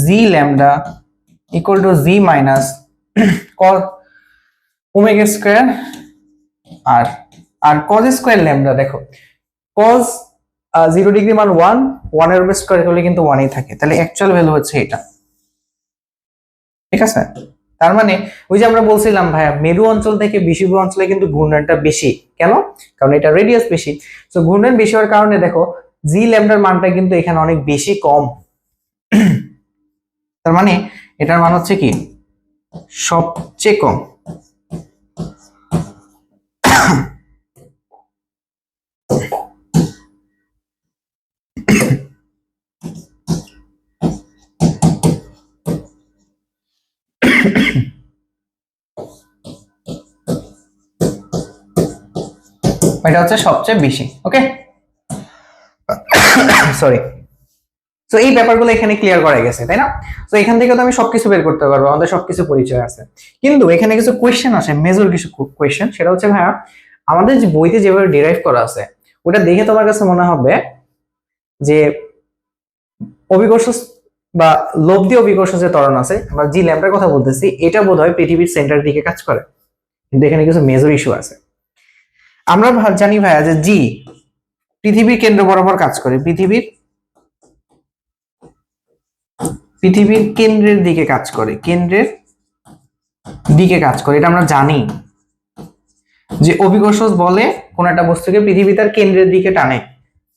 G lambda equal to G minus cos omega square R R cos square lambda. দেখো cos 0 ডিগ্রি মান 1 এর উপর স্কয়ার করলে কিন্তু 1 ই থাকে, তাহলে অ্যাকচুয়াল ভ্যালু হচ্ছে এটা। ঠিক আছে, তার মানে ওই যে আমরা বলছিলাম ভাইয়া মেরু অঞ্চল থেকে বিষুব অঞ্চলে কিন্তু ঘূর্ণনটা বেশি, কেন? কারণ এটা রেডিয়াস বেশি, তো ঘূর্ণন বেশি হওয়ার কারণে দেখো জি ল্যামডার মানটা কিন্তু এখানে অনেক বেশি কম। তার মানে এটার মান হচ্ছে কি সবচেয়ে কম। এটা হচ্ছে সবচেয়ে বেশি। ওকে, সরি, তো এই ব্যাপারগুলো এখানে ক্লিয়ার করা গেছে, তাই না? তো এখান থেকে তো আমি সবকিছু বের করতে পারবো, আমাদের সবকিছু পরিচয় আছে, কিন্তু এখানে কিছু কোয়েশ্চেন আসে, মেজর কিছু কোয়েশ্চেন। সেটা হচ্ছে ভাইয়া আমাদের যে বইতে যেভাবে ডিরাইভ করা আছে ওটা দেখে তোমার কাছে মনে হবে যে অভিকর্ষ বা লব্ধি অভিকর্ষ যে ত্বরণ আছে, আমরা জি ল্যামডার কথা বলতেছি, এটা বোধহয় পৃথিবীর সেন্টারের দিকে কাজ করে, কিন্তু এখানে কিছু মেজর ইস্যু আছে। আমরা জানি ভাইয়া যে জি পৃথিবীর কেন্দ্র বরাবর কাজ করে, পৃথিবীর কেন্দ্রের দিকে কাজ করে, কেন্দ্রের দিকে কাজ করে, এটা আমরা জানি যে অভিকর্ষ বলে কোন একটা বস্তুকে পৃথিবী তার কেন্দ্রের দিকে টানে,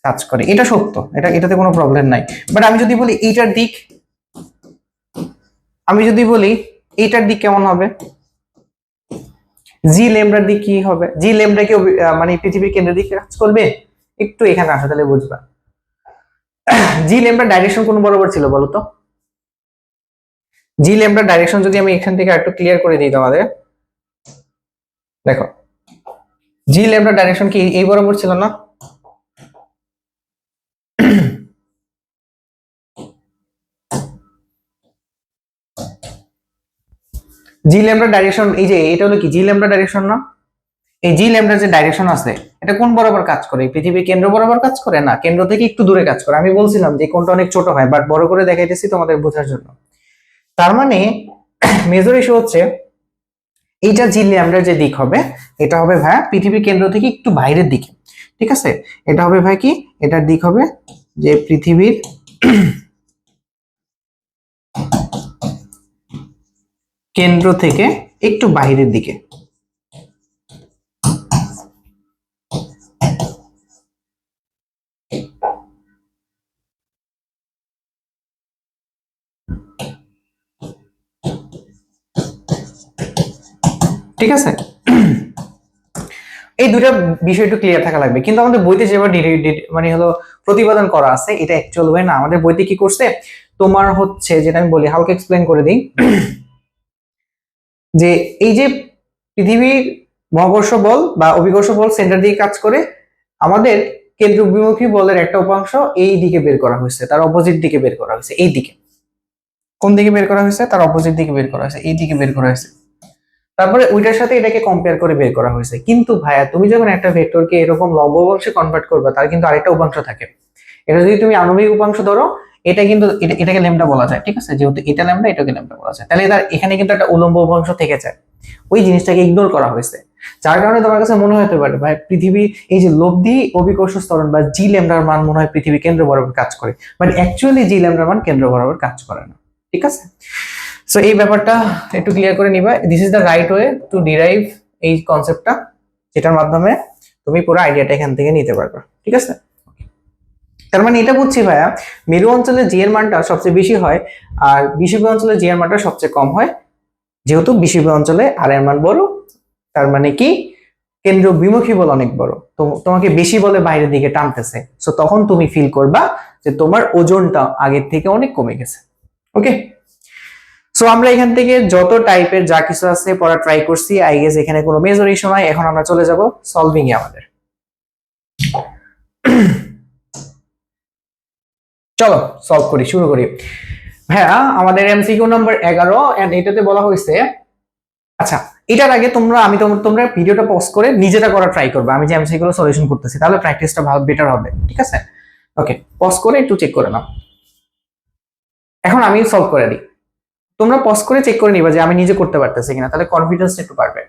কাজ করে, এটা সত্য, এটাতে কোনো প্রবলেম নাই। বাট আমি যদি বলি এইটার দিক, আমি যদি বলি এইটার দিক কেমন হবে? জি ল্যামডার দিক কি হবে? জি ল্যামডা কি মানে পৃথিবীর কেন্দ্রের দিকে কাজ করবে? একটু এখানে আসো তাহলে বুঝবা। জি ল্যামডার ডাইরেকশন কোন বরাবর ছিল বলো তো? জি ল্যামডার ডাইরেকশন যদি আমি এখান থেকে একটু ক্লিয়ার করে দিই তোমাদের, দেখো জি ল্যামডার ডাইরেকশন কি এই বরাবর ছিল না? জি ল্যামডার ডাইরেকশন এই যে এটা হলো কি জি ল্যামডা ডাইরেকশন না? এই জি ল্যামডার যে ডাইরেকশন আছে এটা কোন বরাবর কাজ করে? পৃথিবীর কেন্দ্র বরাবর কাজ করে না, কেন্দ্র থেকে একটু দূরে কাজ করে। আমি বলছিলাম যে কোনটা অনেক ছোট হয়, বাট বড় করে দেখাইতেছি তোমাদের বোঝার জন্য। তার মানে মেজর ইস্যু হচ্ছে এইটা জি ল্যামডার যে দিক হবে এটা হবে ভাই পৃথিবীর কেন্দ্র থেকে একটু বাইরের দিকে, ঠিক আছে? এটা হবে ভাই কি, এটার দিক হবে যে পৃথিবীর কেন্দ্র থেকে একটু বাইরের দিকে। ঠিক আছে, এই দুটা বিষয় একটু ক্লিয়ার থাকা লাগবে। কিন্তু আমাদের বইতে যেভাবে মানে হলো প্রতিপাদন করা আছে এটা অ্যাকচুয়াল ওয়ে না। আমাদের বইতে কি করছে তোমার হচ্ছে, যেটা আমি বলি হালকা এক্সপ্লেন করে দিই, যে এই যে পৃথিবীর মহাকর্ষ বল বা অভিকর্ষ বল সেন্টার দিকে কাজ করে, আমাদের কেন্দ্র অভিমুখী বলের একটা উপাংশ এই দিকে বের করা হয়েছে, তার অপোজিট দিকে বের করা হয়েছে। এই দিকে কোন দিকে বের করা হয়েছে? তার অপোজিট দিকে বের করা হয়েছে, এই দিকে বের করা হয়েছে। তারপরে ওইটার সাথে এটাকে কম্পেয়ার করে বের করা হয়েছে। কিন্তু ভাইয়া তুমি যখন একটা ভেক্টরকে এরকম লম্ব উপাংশে কনভার্ট করবে, তার কিন্তু আরেকটা উপাংশ থাকে। এটা যদি তুমি আণবিক উপাংশ ধরো, এটা কিন্তু এটাকে ল্যামডা বলা যায়, ঠিক আছে? যেহেতু এটা ল্যামডা, এটাকে ল্যামডা বলা যায়, তাহলে তার এখানে কিন্তু একটা উলম্ব উপাংশ থেকে যায়। ওই জিনিসটাকে ইগনোর করা হয়েছে, যার কারণে তোমার কাছে মনে হতে পারে ভাই পৃথিবী এই যে লব্ধি অভিকর্ষ ত্বরণ বা জি ল্যামডার মান মনে হয় পৃথিবী কেন্দ্র বরাবর কাজ করে, বাট অ্যাকচুয়ালি জি ল্যামডার মান কেন্দ্র বরাবর কাজ করে না, ঠিক আছে? সো এই ব্যাপারটা একটু ক্লিয়ার করে নিবা। This is the right way to derive এই কনসেপ্টটা, যেটার মাধ্যমে তুমি পুরো আইডিয়াটা এখান থেকে নিতে পারবে, ঠিক আছে? তার মানে এটা বুঝছি ভাইয়া মেরু অঞ্চলে জি এর মানটা সবচেয়ে বেশি হয় আর বিষুবীয় অঞ্চলে জি এর মানটা সবচেয়ে কম হয়। যেহেতু বিষুবীয় অঞ্চলে আর এর মান বড়, তার মানে কি কেন্দ্র বিমুখী বল অনেক বড়, তো তোমাকে বেশি বলে বাইরের দিকে টানতেছে। সো তখন তুমি ফিল করবা যে তোমার ওজনটা আগের থেকে অনেক কমে গেছে। ওকে, সো আমরা এখান থেকে যত টাইপের যা কিছু আছে পড়া ট্রাই করছি, আই গেস এখানে কোনো মেজর ইস্যু নাই। এখন আমরা চলে যাব সলভিং এ আমাদের। চলো সলভ করি, শুরু করি। হ্যাঁ, আমাদের এমসিকিউ নাম্বার 11 এন্ড এটাতে বলা হয়েছে, আচ্ছা এটার আগে তোমরা ভিডিওটা পজ করে নিজেটা করা ট্রাই করবে। আমি যে এমসিকিউ গুলো সলিউশন করতেছি, তাহলে প্র্যাকটিসটা ভালো বেটার হবে, ঠিক আছে? ওকে, পজ করে একটু চেক করে নাও। এখন আমি সলভ করে দিই, তোমরা পজ করে চেক করে নিবা যে আমি নিজে করতে পারতেছি কিনা, তাহলে কনফিডেন্স একটু বাড়বে।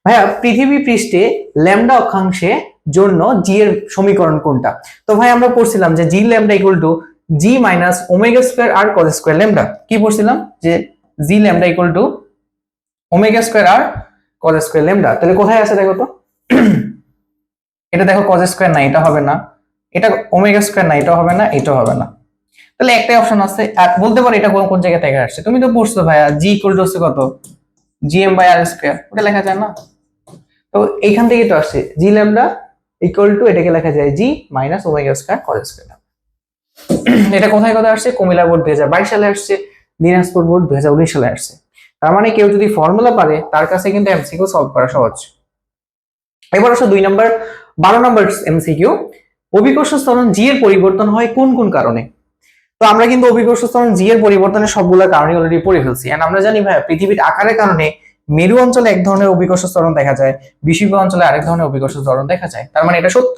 ভাইয়া পৃথিবী পৃষ্ঠে ল্যামডা অক্ষাংশে জন্য জি এর সমীকরণ কোনটা? তো ভাই আমরা পড়ছিলাম যে G lambda equal to G minus omega square R cos square lambda. কি পড়ছিলাম? যে G lambda equal to omega square R cos square lambda. তাহলে কোথায় আছে দেখো তো? এটা দেখো কজ স্কয়ার না, এটা হবে না। এটা ওমেগা স্কয়ার না, এটা হবে না, এটা হবে না। তাহলে একটাই অপশন আছে। আর বলতে পারো এটা কোন কোন জায়গা থেকে আসছে? তুমি তো পড়ছো ভাইয়া জি ইকুয়াল টু হচ্ছে কত? জিএম বাই আর স্কয়ার, ওটা লেখা যায় না? তো এইখান থেকে তো আসছে জি ল্যামডা ইকুয়াল টু, এটাকে লেখা যায় G minus omega square cos square. এটা কোথায় কোথায় আসছে? কুমিল্লা বোর্ড 2022 সালে আসছে, দিনাজপুর বোর্ড 2019 সালে আসছে। তার মানে কেউ যদি ফর্মুলা পারে তার কাছে কিন্তু এমসিকিউ সলভ করা সহজ। এবার আসো 2 নাম্বার 12 নাম্বার এমসিকিউ, অভিকর্ষ ত্বরণ জি এর পরিবর্তন হয় কোন কোন কারণে? তো আমরা কিন্তু অভিকর্ষ ত্বরণ জি এর পরিবর্তনের সবগুলো কারণই অলরেডি পড়ে ফেলছি। এন্ড আমরা জানি ভাই পৃথিবীর আকারের কারণে মেরু অঞ্চলে এক ধরনের অভিকর্ষ ত্বরণ দেখা যায়, বিষুবীয় অঞ্চলে আরেক ধরনের অভিকর্ষ ত্বরণ দেখা যায়। তার মানে এটা সত্য।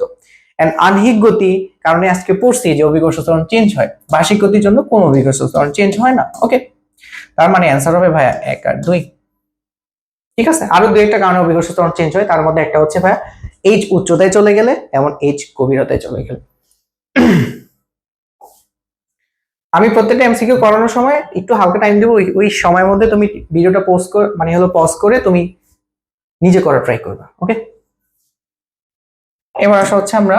এন্ড আনহিক গতি কারণে আজকে পড়ছি যে অভিকর্ষ ত্বরণ চেঞ্জ হয়, বার্ষিক গতির জন্য কোন অভিকর্ষ ত্বরণ চেঞ্জ হয় না। ওকে, তার মানে অ্যান্সার হবে ভাইয়া 1 আর 2। ঠিক আছে, আরো দুই একটা কারণে অভিকর্ষ ত্বরণ চেঞ্জ হয়, তার মধ্যে একটা হচ্ছে ভাইয়া এইচ উচ্চতায় চলে গেলে এবং এইচ গভীরতায় চলে গেলে। আমি প্রত্যেকটা এমসিকিউ করানোর সময় একটু হালকা টাইম দেবো, ওই সময়ের মধ্যে তুমি ভিডিওটা পোস্ট করে মানে হলো পজ করে তুমি নিজে করা ট্রাই করবে। ওকে, এবার আসা হচ্ছে আমরা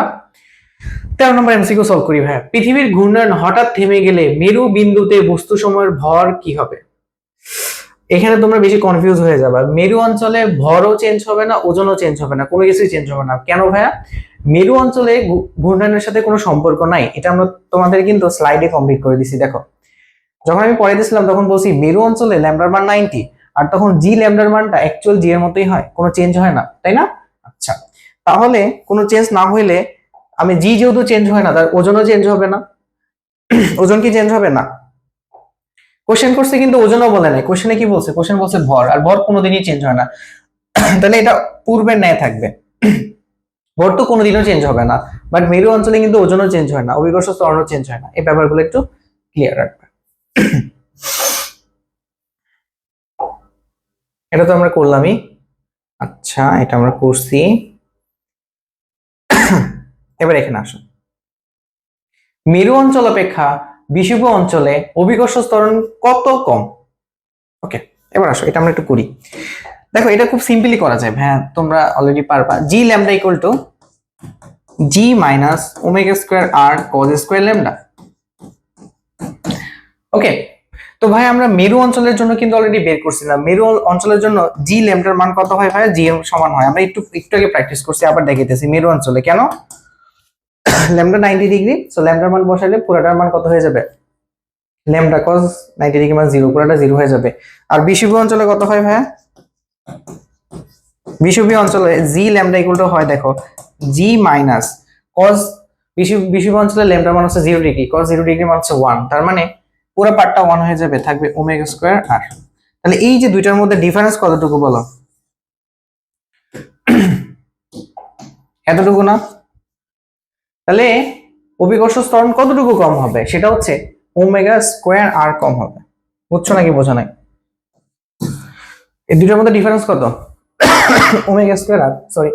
13 নম্বর এমসিকিউ সলভ করি। ভাই পৃথিবীর ঘূর্ণন হঠাৎ থেমে গেলে মেরু বিন্দুতে বস্তু সময়ের ভর কি হবে? এখানে তোমরা বেশি কনফিউজ হয়ে যাবে। মেরু অঞ্চলে ভরও চেঞ্জ হবে না, ওজনও চেঞ্জ হবে না, কোনো কিছুই চেঞ্জ হবে না। কেন ভাইয়া? মেরু অঞ্চলে ঘূর্ণায়নের সাথে কোনো সম্পর্ক নাই, এটা আমরা তোমাদের কিন্তু স্লাইডে কমপ্লিট করে দিছি। দেখো, যখন আমি পড়ে দিয়েছিলাম তখন বলছি মেরু অঞ্চলে ল্যামডার মান 90, আর তখন জি ল্যামডার মানটা অ্যাকচুয়াল জি এর মতোই হয়, কোনো চেঞ্জ হয় না, তাই না? আচ্ছা, তাহলে কোনো চেঞ্জ না হইলে আমি জি যেহেতু চেঞ্জ হয় না, তার ওজনও চেঞ্জ হবে না। ওজন কি চেঞ্জ হবে না? কোশ্চেন করছে কিন্তু ওজনও বলে নাই, কোশ্চেনে কি বলছে? কোশ্চেন বলছে ভর, আর ভর কোনোদিনই চেঞ্জ হয় না। তাহলে এটা পূর্বের ন্যায় থাকবে, ভর তো কোনোদিনও চেঞ্জ হবে না। বাট মেরু অঞ্চলে কিন্তু ওজনও চেঞ্জ হয় না, অভিকর্ষ ত্বরণও চেঞ্জ হয় না। এই ব্যাপারগুলো একটু ক্লিয়ার রাখবে। এটা তো আমরা করলামই। আচ্ছা, এটা আমরা করছি। এবার এখানে আসো, মেরু অঞ্চল অপেক্ষা বিষুব অঞ্চলে অভিকর্ষ ত্বরণ কত কম? ওকে, এবার আসো, এটা আমরা একটু করি। দেখো, এটা খুব সিম্পলি করা যায়, হ্যাঁ তোমরা অলরেডি পারবা। G lambda equal to G minus omega square R cos square lambda. Okay, তো ভাই আমরা মেরু অঞ্চলের জন্য কিন্তু অলরেডি বের করছিলাম। মেরু অঞ্চলের জন্য জি ল্যামডার মান কত হয় ভাই? জি এর সমান হয়। আমরা একটু একটু আগে প্র্যাকটিস করছি, আবার দেখাইতেছি। মেরু অঞ্চলে কেন ল্যামডা 90 ডিগ্রি, সো ল্যামডার মান বসাইলে পুরোটার মান কত হয়ে যাবে? ল্যামডা cos 90 ডিগ্রি মান 0, পুরোটা 0 হয়ে যাবে। আর বিষুবীয় অঞ্চলে কত হয় ভাইয়া? বিষুবীয় অঞ্চলে জি ল্যামডা ইকুয়াল টু হয়, দেখো, জি মাইনাস cos, বিষুবীয় অঞ্চলে ল্যামডা মান হচ্ছে 0 ডিগ্রি, cos 0 ডিগ্রি মান হচ্ছে 1, তার মানে পুরো পার্টটা 1 হয়ে যাবে, থাকবে ওমেগা স্কোয়ার আর। তাহলে এই যে দুইটার মধ্যে ডিফারেন্স কতটুকু বলো? এতটুকু না? তাহলে অভিকর্ষ ত্বরণ কতটুকু কম হবে? সেটা হচ্ছে ওমেগা স্কোয়ার আর কম হবে। বুঝছো নাকি বোঝো নাই? এই দুইটার মধ্যে ডিফারেন্স কত? ওমেগা স্কোয়ার আর, সরি,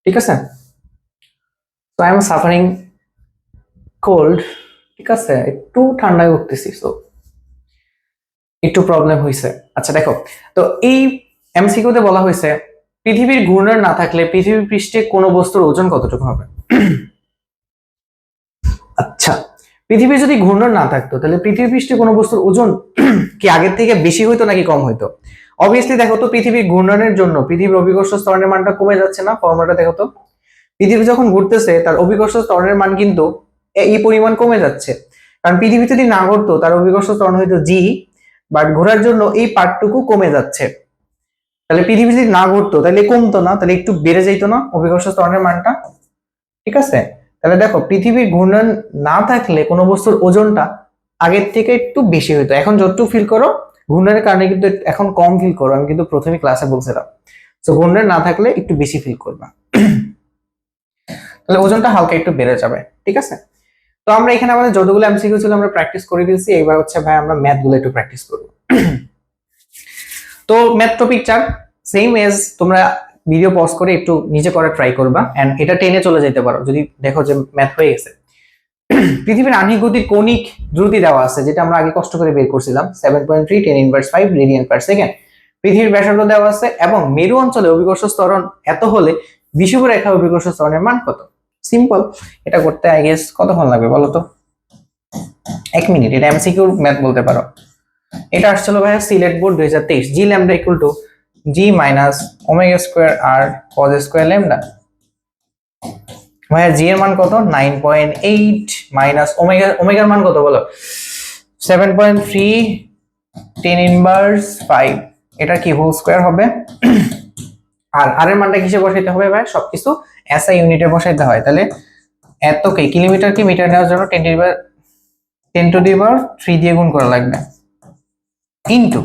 ঠিক আছে? তো আই এম সাফারিং কোল্ড, ঠিক আছে, একটু ঠান্ডায় উঠতেছি, তো একটু প্রবলেম হয়েছে। আচ্ছা দেখো, তো এই এমসিকিউতে বলা হয়েছে পৃথিবীর ঘূর্ণন না থাকলে পৃথিবী পৃষ্ঠে কোন বস্তুর ওজন কতটুকু হবে? আচ্ছা, পৃথিবী যদি ঘূর্ণন না থাকতো তাহলে পৃথিবী পৃষ্ঠে কোনো বস্তুর ওজন কি আগের থেকে বেশি হইতো নাকি কম হইতো? অবভিয়াসলি দেখো তো, পৃথিবীর ঘূর্ণনের জন্য পৃথিবীর অভিকর্ষ ত্বরণের মানটা কমে যাচ্ছে না? ফর্মুলাটা দেখো তো, পৃথিবী যখন ঘুরতেছে তার অভিকর্ষ ত্বরণের মান কিন্তু এই পরিমাণ কমে যাচ্ছে। কারণ পৃথিবী যদি না ঘুরতো তার অভিকর্ষ ত্বরণ হইতো জি, বাট ঘোরার জন্য এই পার্টটুকু কমে যাচ্ছে। তাহলে পৃথিবী যদি না ঘুরতো তাহলে কমতো না, তাহলে একটু বেড়ে যাইতো না অভিকর্ষ ত্বরণের মানটা? ঠিক আছে, তাহলে দেখো, পৃথিবীর ঘূর্ণন না থাকলে কোনো বস্তুর ওজনটা আগের থেকে একটু বেশি হইতো। এখন যতটুকু ফিল করো ঘূর্ণনের কারণে কিন্তু এখন কম ফিল করো, আমি কিন্তু প্রথমে ক্লাসে বলছিলাম। তো ঘূর্ণন না থাকলে একটু বেশি ফিল করবা, তাহলে ওজনটা হালকা একটু বেড়ে যাবে। ঠিক আছে, তো আমরা এখানে আমাদের যতগুলো এমসিকিউ ছিল আমরা প্র্যাকটিস করে ফেলছি। এবার হচ্ছে ভাই আমরা ম্যাথ গুলো একটু প্র্যাকটিস করব। তো ম্যাথ টপিক 4, সেম এজ তোমরা ভিডিও পজ করে একটু নিজে করে ট্রাই করবা, এন্ড এটা টেনে চলে যেতে পারো যদি দেখো যে ম্যাথ হয়ে গেছে। পৃথিবীর আহ্নিক গতির কৌণিক দ্রুতি দেওয়া আছে, যেটা আমরা আগে কষ্ট করে বের করছিলাম, 7.3 10⁻⁵ রেডিয়ান পার সেকেন্ড। পৃথিবীর ব্যাসার্ধ দেওয়া আছে এবং মেরু অঞ্চলে অভিকর্ষ ত্বরণ এত হলে বিষুব রেখা অভিকর্ষ ত্বরণের মান কত? সিম্পল, এটা করতে আই গেস কতক্ষণ লাগবে বলো তো? 1 মিনিট। এটা এমসিকিউ ম্যাথ বলতে পারো। এটা আসছিল ভাইয়া Sylhet board 2023। G lambda equal to G minus omega square R cos square lambda. ভাইয়া জি এর মান কত? 9.8 মাইনাস ওমেগার মান কত বলো? 7.3 10⁻⁵। এটা কি হোল স্কোয়ার হবে? আর এর মানটা কিসে বসাইতে হবে ভাই? সবকিছু এসআই ইউনিটে বসাইতে হয়। তাহলে এতকে কিলোমিটারকে মিটার নেওয়ার জন্য 10⁻³ দিয়ে গুণ করা লাগবে, ইনটু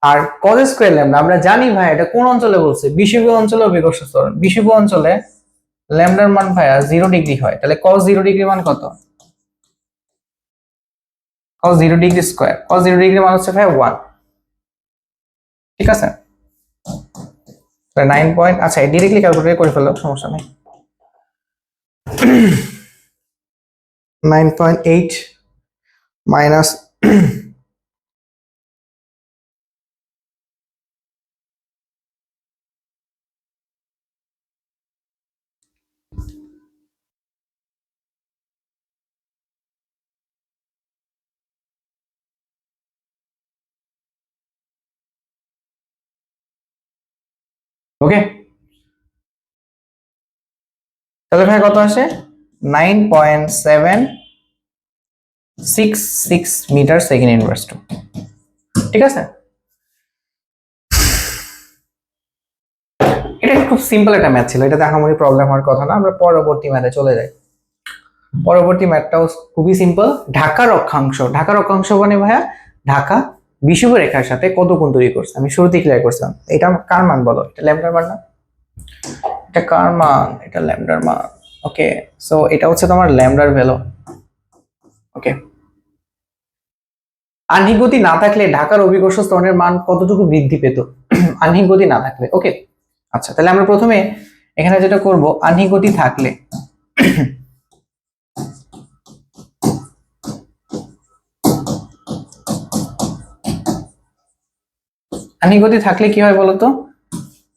আর কজ স্কোয়ার ল্যামডা আমরা জানি ভাই এটা কোন অঞ্চলে বলছে? বিষুবীয় অঞ্চলে অভিকর্ষ ত্বরণ। বিষুবীয় অঞ্চলে ল্যামডার মান ভাইয়া 0 ডিগ্রি হয়, তাহলে কজ 0 ডিগ্রি মান কত? cos 0 degree square, cos 0 degree মান হচ্ছে ভাই 1। ঠিক আছে, 9 পয়েন্ট, আচ্ছা ডিরেক্টলি ক্যালকুলেট করে ফেলো, সমস্যা নেই। 9.8 মাইনাস ওকে, তাহলে ভাই কত আসে 9.766 মিটার সেকেন্ড ইনভার্স টু। ঠিক আছে, এটা খুব সিম্পল একটা ম্যাথ ছিল, এটা দেখামরি প্রবলেম হওয়ার কথা না। আমরা পরবর্তী ম্যাথে চলে যাই। পরবর্তী ম্যাথটাও খুবই সিম্পল। ঢাকার অক্ষাংশ, ঢাকার অক্ষাংশ মানে ভাইয়া ঢাকা বিষুব রেখার সাথে কত কোণ তৈরি করছে, আমি শুরুতেই ক্লিয়ার করছিলাম। এটা কার মান বলো? এটা ল্যামডার মান না? এটা কার মান? এটা ল্যামডার মান। ওকে, সো এটা হচ্ছে তোমার ল্যামডার ভ্যালু। ওকে, আহ্নিক গতি না থাকলে ঢাকার অভিকর্ষ ত্বরণের মান কতটুকু বৃদ্ধি পেত? আহ্নিক গতি না থাকলে। ওকে, আচ্ছা, তাহলে আমরা প্রথমে এখানে যেটা করব, আহ্নিক গতি থাকলে আহ্নিক গতি থাকলে কি হয় বলতো?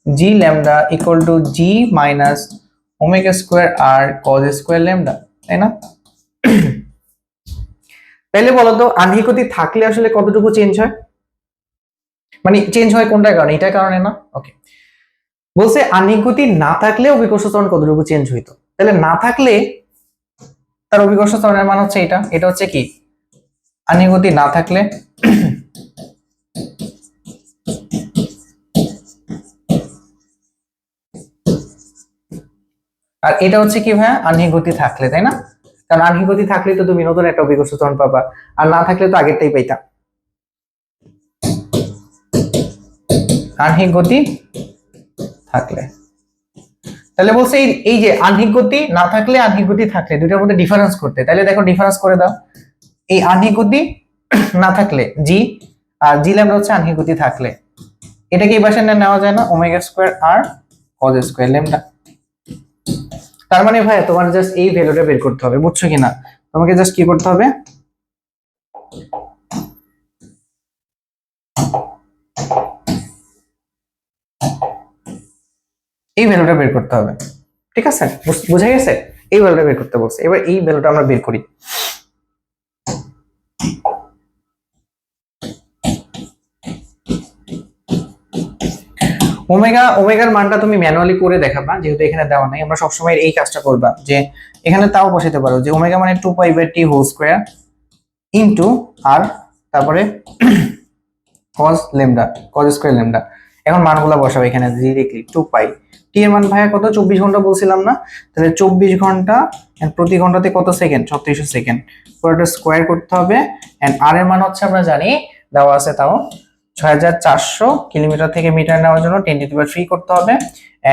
G lambda equal to G minus omega square R cos square lambda, তাই না? তাহলে বলতো আহ্নিক গতি থাকলে আসলে কতটুকু চেঞ্জ হয়, মানে চেঞ্জ হয় কোনটার কারণে? এটার কারণে না? ওকে, বলছে আহ্নিক গতি না থাকলে অভিকর্ষ ত্বরণ কতটুকু চেঞ্জ হইতো। তাহলে না থাকলে তার অভিকর্ষ ত্বরণের মান হচ্ছে এটা। এটা হচ্ছে কি আহ্নিক গতি না থাকলে আর এটা হচ্ছে কি ভাইয়া আহ্নিক গতি থাকলে, তাই না? কারণ আহ্নিক গতি থাকলে তো তুমি নতুন একটা অভিকর্ষ ত্বরণ পাবা, আর না থাকলে তো আগেরটাই পাইতা। আহ্নিক গতি থাকলে, তাহলে বলছে এই যে আহ্নিক গতি না থাকলে আহ্নিক গতি থাকলে দুইটার মধ্যে ডিফারেন্স করতে। তাহলে দেখো ডিফারেন্স করে দাও। এই আহ্নিক গতি না থাকলে জি, আর জি ল্যামডা হচ্ছে আহ্নিক গতি থাকলে। এটাকে এই পাশে নেওয়া যায় না, omega square R cos square lambda. তার মানে ভাই তোমার জাস্ট এই ভ্যালুটা বের করতে হবে, বুঝছো কিনা? তোমাকে জাস্ট কি করতে হবে, এই ভ্যালুটা বের করতে হবে। ঠিক আছে, বুঝা গেছে? এই ভ্যালুটা বের করতে বলছে, এবার এই ভ্যালুটা আমরা বের করি। ওমেগার মানটা তুমি ম্যানুয়ালি করে দেখাবা, যেহেতু এখানে দেওয়া নাই। আমরা সবসময় এই কাজটা করবা যে এখানে তাও বসাতে পারো যে ওমেগা মানে 2π/t হোল স্কয়ার ইনটু আর তারপরে cos lambda, cos square lambda. এখন মানগুলো বসাবো এখানে ডিরেক্টলি। 2π, টি এর মান ভাইয়া কত? 24 ঘন্টা বলছিলাম না? তাহলে 24 ঘন্টা এন্ড প্রতি ঘন্টাতে কত সেকেন্ড? 3600 সেকেন্ড। পুরোটা স্কয়ার করতে হবে। এন্ড আর এর মান হচ্ছে আমরা জানি দেওয়া আছে, তাও 6400 কিলোমিটার থেকে মিটার নেওয়ার জন্য 10⁻³ করতে হবে।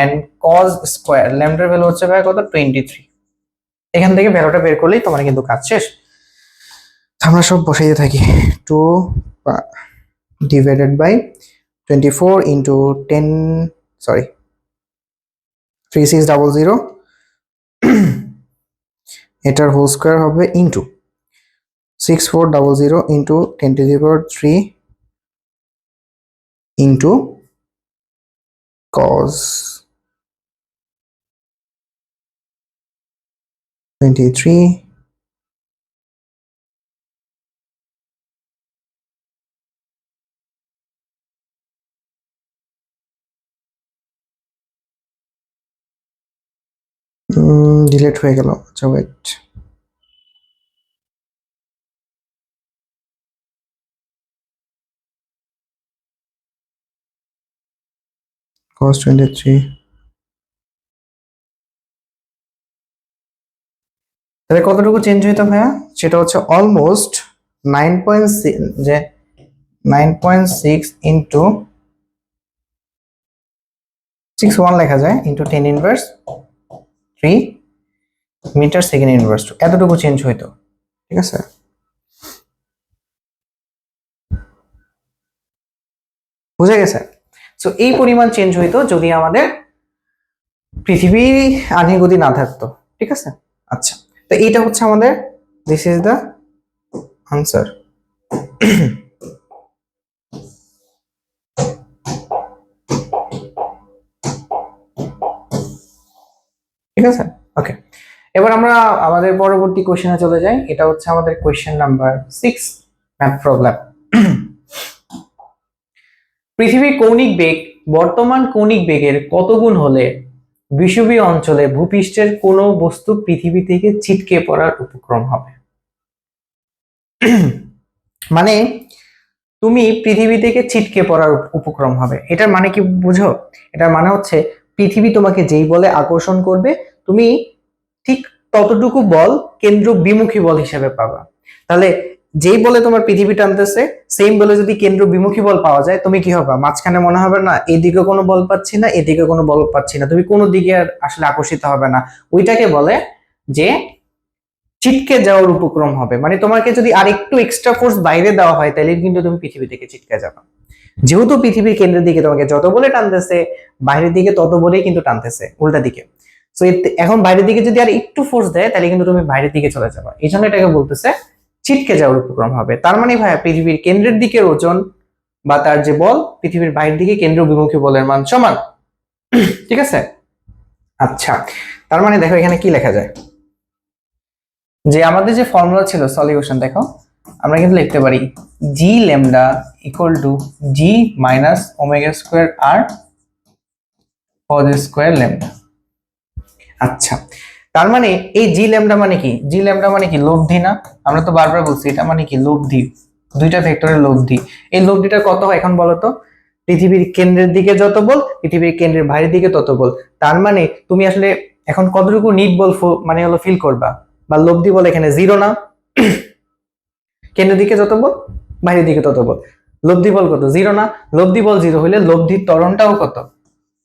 এন্ড cos স্কয়ার ল্যামডার ভ্যালু হচ্ছে ভাই কত? 23। এখান থেকে ভ্যালুটা বের করলেই তোমার কিন্তু কাজ শেষ। আমরা সব বসাইতে থাকি। 2 divided by 24 into 10, sorry 3600, এটার হোল স্কয়ার হবে into 6400 into 10⁻³ into cos 23 delete হয়ে গেল। আচ্ছা ওয়েট, cos 23, তাহলে কতটুকু চেঞ্জ হইতো ভাইয়া? সেটা হচ্ছে অলমোস্ট 9.6, যে 9.6 ইন্টু 61 লেখা যায় into 10⁻³ metre second inverse two, এতটুকু চেঞ্জ হইতো। ঠিক আছে, বুঝে গেছে? সো এই পরিমাণ চেঞ্জ হইতো যদি আমাদের পৃথিবী আহ্নিক গতি না থাকতো। ঠিক আছে, আচ্ছা, তো এইটা হচ্ছে আমাদের, দিস ইজ দ্য আনসার। ঠিক আছে, ওকে, এবার আমরা আমাদের পরবর্তী কোশ্চেনে চলে যাই। এটা হচ্ছে আমাদের কোশ্চেন নাম্বার 6 ম্যাথ প্রবলেম। পৃথিবীর কৌণিক বেগ বর্তমান কৌণিক বেগের কত গুণ হলে বিষুবীয় অঞ্চলে ভূপৃষ্ঠের কোনো বস্তু পৃথিবী থেকে ছিটকে পড়ার উপক্রম হবে? মানে তুমি পৃথিবী থেকে ছিটকে পড়ার উপক্রম হবে, এটার মানে কি বুঝো? এটার মানে হচ্ছে পৃথিবী তোমাকে যেই বলে আকর্ষণ করবে, তুমি ঠিক ততটুকু বল কেন্দ্র বিমুখী বল হিসেবে পাবা। তাহলে যেই বলে তোমার পৃথিবী টানতেছে, সেম বলে যদি কেন্দ্র বিমুখী বল পাওয়া যায়, তুমি কি হবে? মাঝখানে মনে হবে না এদিকে কোনো বল পাচ্ছি না, এদিকে কোনো বল পাচ্ছি না, তুমি কোনো দিকে আর আসলে আকর্ষিত হবে না। ওইটাকে বলে যে ছিটকে যাওয়ার উপক্রম হবে। মানে তোমাকে যদি আর একটু এক্সট্রা ফোর্স বাইরে দেওয়া হয়, তাহলে কিন্তু তুমি পৃথিবী থেকে ছিটকে যাবে। যেহেতু পৃথিবীর কেন্দ্রের দিকে তোমাকে যত বলে টানতেছে, বাইরের দিকে তত বলেই কিন্তু টানতেছে উল্টা দিকে। সো এখন বাইরের দিকে যদি আর একটু ফোর্স দেয়, তাহলে কিন্তু তুমি বাইরের দিকে চলে যাবে। এই জন্য এটাকে বলতেছে ছিটকে যাওয়ার উপক্রম হবে। তার মানে ভাইয়া পৃথিবীর কেন্দ্রের দিকের ওজন বা তার যে বল পৃথিবীর বাইরের দিকে কেন্দ্র বিমুখী বলের মান সমান। ঠিক আছে? আচ্ছা, তার মানে দেখো এখানে কি লেখা যায়, যে আমাদের যে ফর্মুলা ছিল সলিউশন, দেখো আমরা কিন্তু লিখতে পারি G lambda equal to G minus omega square R cos square lambda. আচ্ছা, তার মানে এই জি ল্যামডা মানে কি? জি ল্যামডা মানে কি? লব্ধি না? আমরা তো বারবার বলছি এটা মানে কি? লব্ধি, দুইটা ভেক্টরের লব্ধি। এই লব্ধিটা কত হয় এখন বলো তো? পৃথিবীর কেন্দ্রের দিকে যত বল, পৃথিবীর কেন্দ্রের বাইরের দিকে তত বল। তার মানে তুমি আসলে এখন কতটুকু নিট বল মানে হলো ফিল করবা, বা লব্ধি বল এখানে জিরো না? কেন্দ্রের দিকে যত বল, বাইরের দিকে তত বল। লব্ধি বল কত? জিরো না? লব্ধি বল জিরো হইলে লব্ধির ত্বরণটাও কত?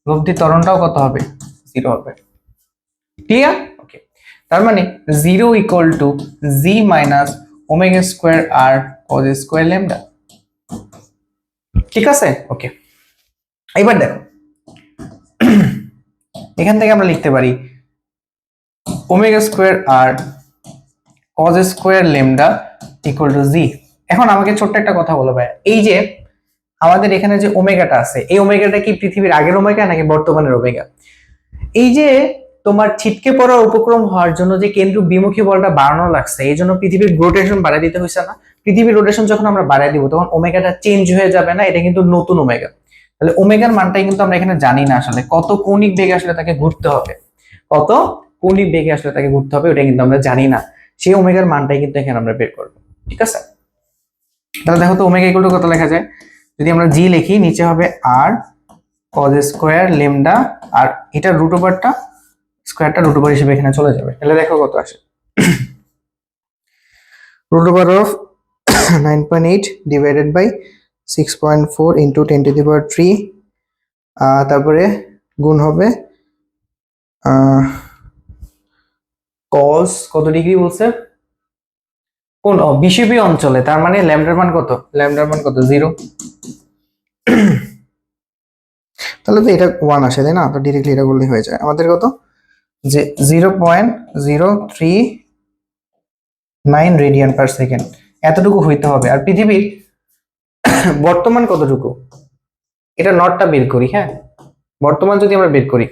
লব্ধির ত্বরণটাও কত হবে? জিরো হবে। ক্লিয়ার? ওকে, তার মানে zero equal to G minus omega square R cos square lambda. ঠিক আছে? ওকে, এবার দেখো এখান থেকে আমরা লিখতে পারি omega square R cos square lambda equal to G. এখন আমাকে ছোট্ট একটা কথা বলো ভাই, এই যে আমাদের এখানে যে ওমেগাটা আছে, এই ওমেগাটা কি পৃথিবীর আগের ওমেগা নাকি বর্তমানের ওমেগা? এই যে তোমার ছিটকে পড়ার উপক্রম হওয়ার জন্য যে কেন্দ্র বিমুখী বলটা বাড়ানো লাগছে, এই জন্য পৃথিবীর রোটেশন বাড়ায় দিতে হয়েছে না? পৃথিবীর রোটেশন যখন আমরা বাড়ায় দিব, তখন ওমেগাটা চেঞ্জ হয়ে যাবে না? এটা কিন্তু নতুন ওমেগা। তাহলে ওমেগার মানটাই কিন্তু আমরা এখানে জানি না আসলে কত কৌণিক বেগে আসলে তাকে ঘুরতে হবে, কত কৌণিক বেগে আসলে তাকে ঘুরতে হবে, ওটা কিন্তু আমরা জানি না। সেই ওমেগার মানটাই কিন্তু এখানে আমরা বের করবো। ঠিক আছে? তাহলে দেখো তো ওমেগা ইকুয়াল টু কত লেখা যায়? যদি আমরা জি লিখি, নিচে হবে আর কজ স্কোয়ার লেমডা, আর এটার রুট ওভারটা স্কোয়ারটা রুট ওভার হিসেবে এখানে চলে যাবে। তাহলে দেখো কত আসে, root over of 9.8 divided by 6.4 into 10 to the power 3, তারপরে গুণ হবে কজ কত ডিগ্রি বলছে, কোন বিষুবীয় অঞ্চলে। তার মানে ল্যামডার মান কত? ল্যামডার মান কত? 0। তাহলে তো এটা 1 আসে, তাই না? তো ডিরেক্টলি এটা করলেই হয়ে যায় আমাদের। কত? যে 0.039 রেডিয়ান পার সেকেন্ড, এতটুকু হইতে হবে। আর পৃথিবীর বর্তমান কতটুকু, এটা নটটা বের করি। হ্যাঁ, বর্তমান যদি আমরা বের করি,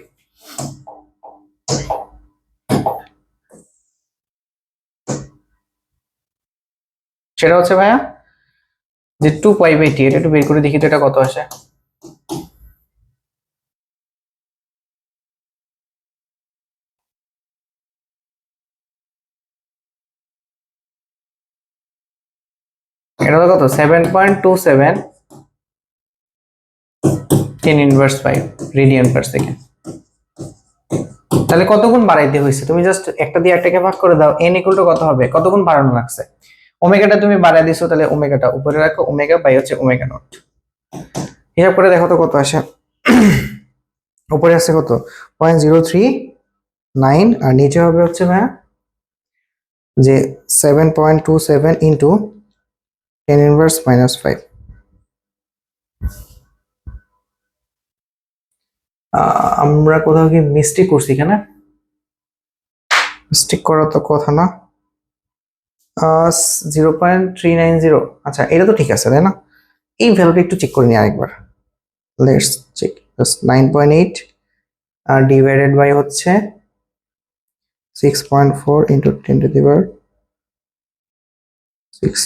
সেটা হচ্ছে ভাইয়া যে 2π/t। এটা একটু বের করে দেখি তো এটা কত আসে। এটা তো কত? 7.27 10⁻⁵ রেডিয়ান পার সেকেন্ড। তাহলে কত গুণ বাড়াইতে হয়েছে? তুমি জাস্ট একটা দিয়ে একটাকে ভাগ করে দাও, n ইকুয়াল টু কত হবে? কত গুণ বাড়ানো লাগছে? ওমেগাটা তুমি বাড়াই দিছো, তাহলে ওমেগাটা উপরে রাখো, ওমেগা বাই হচ্ছে ওমেগা নট। হিসাব করে দেখো তো কত আসে। উপরে আছে কত? 0.039, আর নিচে হবে হচ্ছে ভাইয়া যে 7.27 ইন্টু 10⁻⁵। আমরা কোথাও কি মিস্টেক করছি এখানে? মিস্টেক করার তো কথা না। 0.390। আচ্ছা, এটা তো ঠিক আছে, তাই না? এই ভ্যালুটা একটু চেক করে নিই আরেকবার। Let's check. 9.8 ডিভাইডেড বাই হচ্ছে 6.4 into 10 to the power 6।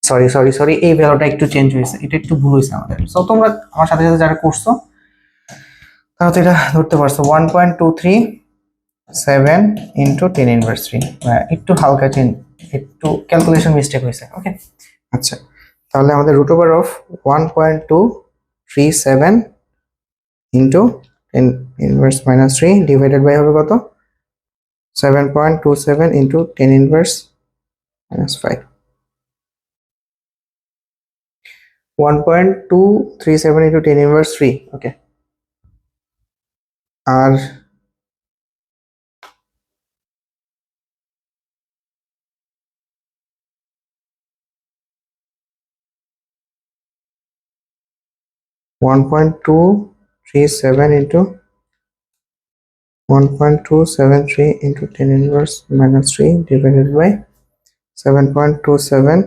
Sorry sorry sorry, এই ভ্যালুটা একটু চেঞ্জ হয়েছে, এটা একটু ভুল হয়েছে আমাদের। সো তোমরা আমার সাথে সাথে যারা করছো তারা তো এটা ধরতে পারছো, 1.237 ইন্টু 10^3। একটু হালকা চেঞ্জ, একটু ক্যালকুলেশন মিস্টেক হয়েছে। ওকে, আচ্ছা, তাহলে আমাদের root over of 1.237 into 10^-3 divided by হবে কত, 7.27 ইন্টু 10^-5। 1.237 ইন্টু 10^3। ওকে, আর one point two three seven into 1.273 into 10^-3 divided by 7.27,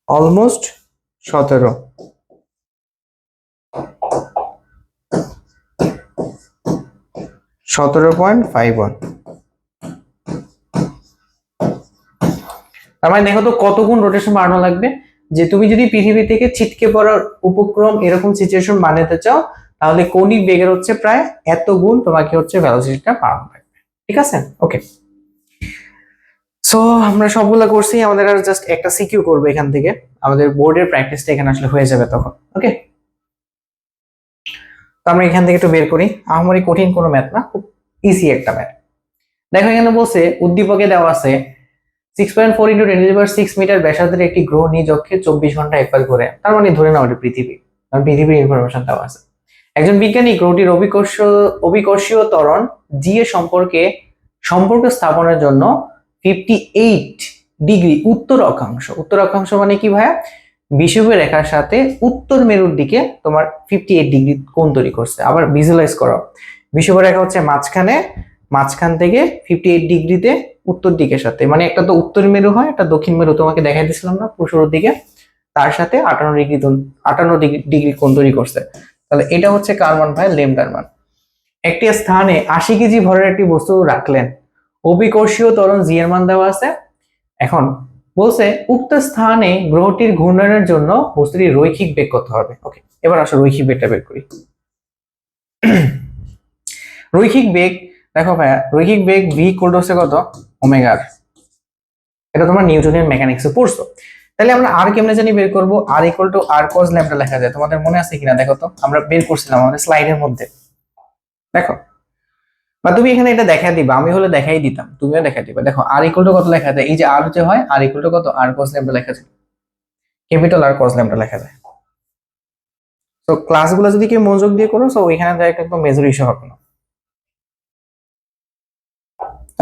almost 17, 17.51। তার মানে দেখো তো কত গুণ রোটেশন বাড়ানো লাগবে, যে তুমি যদি পৃথিবী থেকে ছিটকে পড়ার উপক্রম এরকম সিচুয়েশন বানাতে চাও, তাহলে কৌণিক বেগের হচ্ছে প্রায় এত গুণ তোমাকে হচ্ছে ভেলোসিটিটা বাড়ানো লাগবে। ঠিক আছে, ওকে। সো আমরা সবগুলা করছি, আমাদের আর জাস্ট একটা সিকিউ করবো এখান থেকে, আমাদের বোর্ডের প্র্যাকটিসটা এখানে আসলে হয়ে যাবে তখন। ওকে, তো আমরা এখান থেকে একটু বের করি, আমারই কঠিন কোনো ম্যাথ না, খুব ইজি একটা ম্যাথ। দেখো এখানে বলছে উদ্দীপকে দেওয়া আছে 6.4 ইন্টু 10^6 মিটার ব্যাসার্ধের একটি গ্রহ নিজ অক্ষে 24 ঘন্টা একবার ঘোরে। তার মানে ধরে নাও এটা পৃথিবী, কারণ পৃথিবীর ইনফরমেশন দেওয়া আছে। একজন বিজ্ঞানী গ্রহটির অভিকর্ষীয় ত্বরণ জি এর সম্পর্ক স্থাপনের জন্য 58 ডিগ্রি উত্তর অক্ষাংশ মানে কি ভাইয়া, বিষুবীয় রেখার সাথে উত্তর মেরুর দিকে তোমার 58 ডিগ্রি কোণ তৈরি করছে। আবার ভিজুয়ালাইজ করো, বিষুবীয় রেখা হচ্ছে মাঝখান থেকে 58 ডিগ্রিতে উত্তর দিকের সাথে, মানে একটা তো উত্তর মেরু হয়, একটা দক্ষিণ মেরু তোমাকে দেখাই দিয়েছিলাম না শুরুর দিকে, তার সাথে 58 ডিগ্রি কোণ তৈরি করছে। তাহলে এটা হচ্ছে কার মান ভাই, ল্যামডার মান। একটি স্থানে 80 কেজি ভরের একটি বস্তু রাখলেন, অভিকর্ষীয় ত্বরণ জি এর মান দেওয়া আছে। এখন বলছে উক্ত স্থানে গ্রহটির ঘূর্ণনের জন্য বস্তুটির রৈখিক বেগ কত হবে। ওকে, এবার আসো রৈখিক বেগটা বের করি। রৈখিক বেগ, দেখো ভাইয়া রৈখিক বেগ ভি ইকুয়াল টু হচ্ছে কত, ওমেগা আর। এটা তোমরা নিউটনের মেকানিক্সে পড়ছো। তাহলে আমরা আর কেমনে জানি বের করব, R equal to R cos lambda লেখা যায়, তোমাদের মনে আছে কিনা দেখো তো, আমরা বের করছিলাম আমাদের স্লাইডের মধ্যে। দেখো, বা তুমি এখানে এটা দেখাই দিবা, আমি হলে দেখাই দিতাম, তুমিও দেখাই দিবা। দেখো আর ইকুয়াল টু কত লেখা যায়, এই যে আর যে হয়, আর ইকুয়াল টু কত, আর কজ ল্যামডা লেখা যায়, ক্যাপিটাল আর কজ ল্যামডা লেখা যায়। তো ক্লাসগুলো যদি কেউ মনোযোগ দিয়ে করো, সো এখানে একদম মেজর ইস্যু হবে না।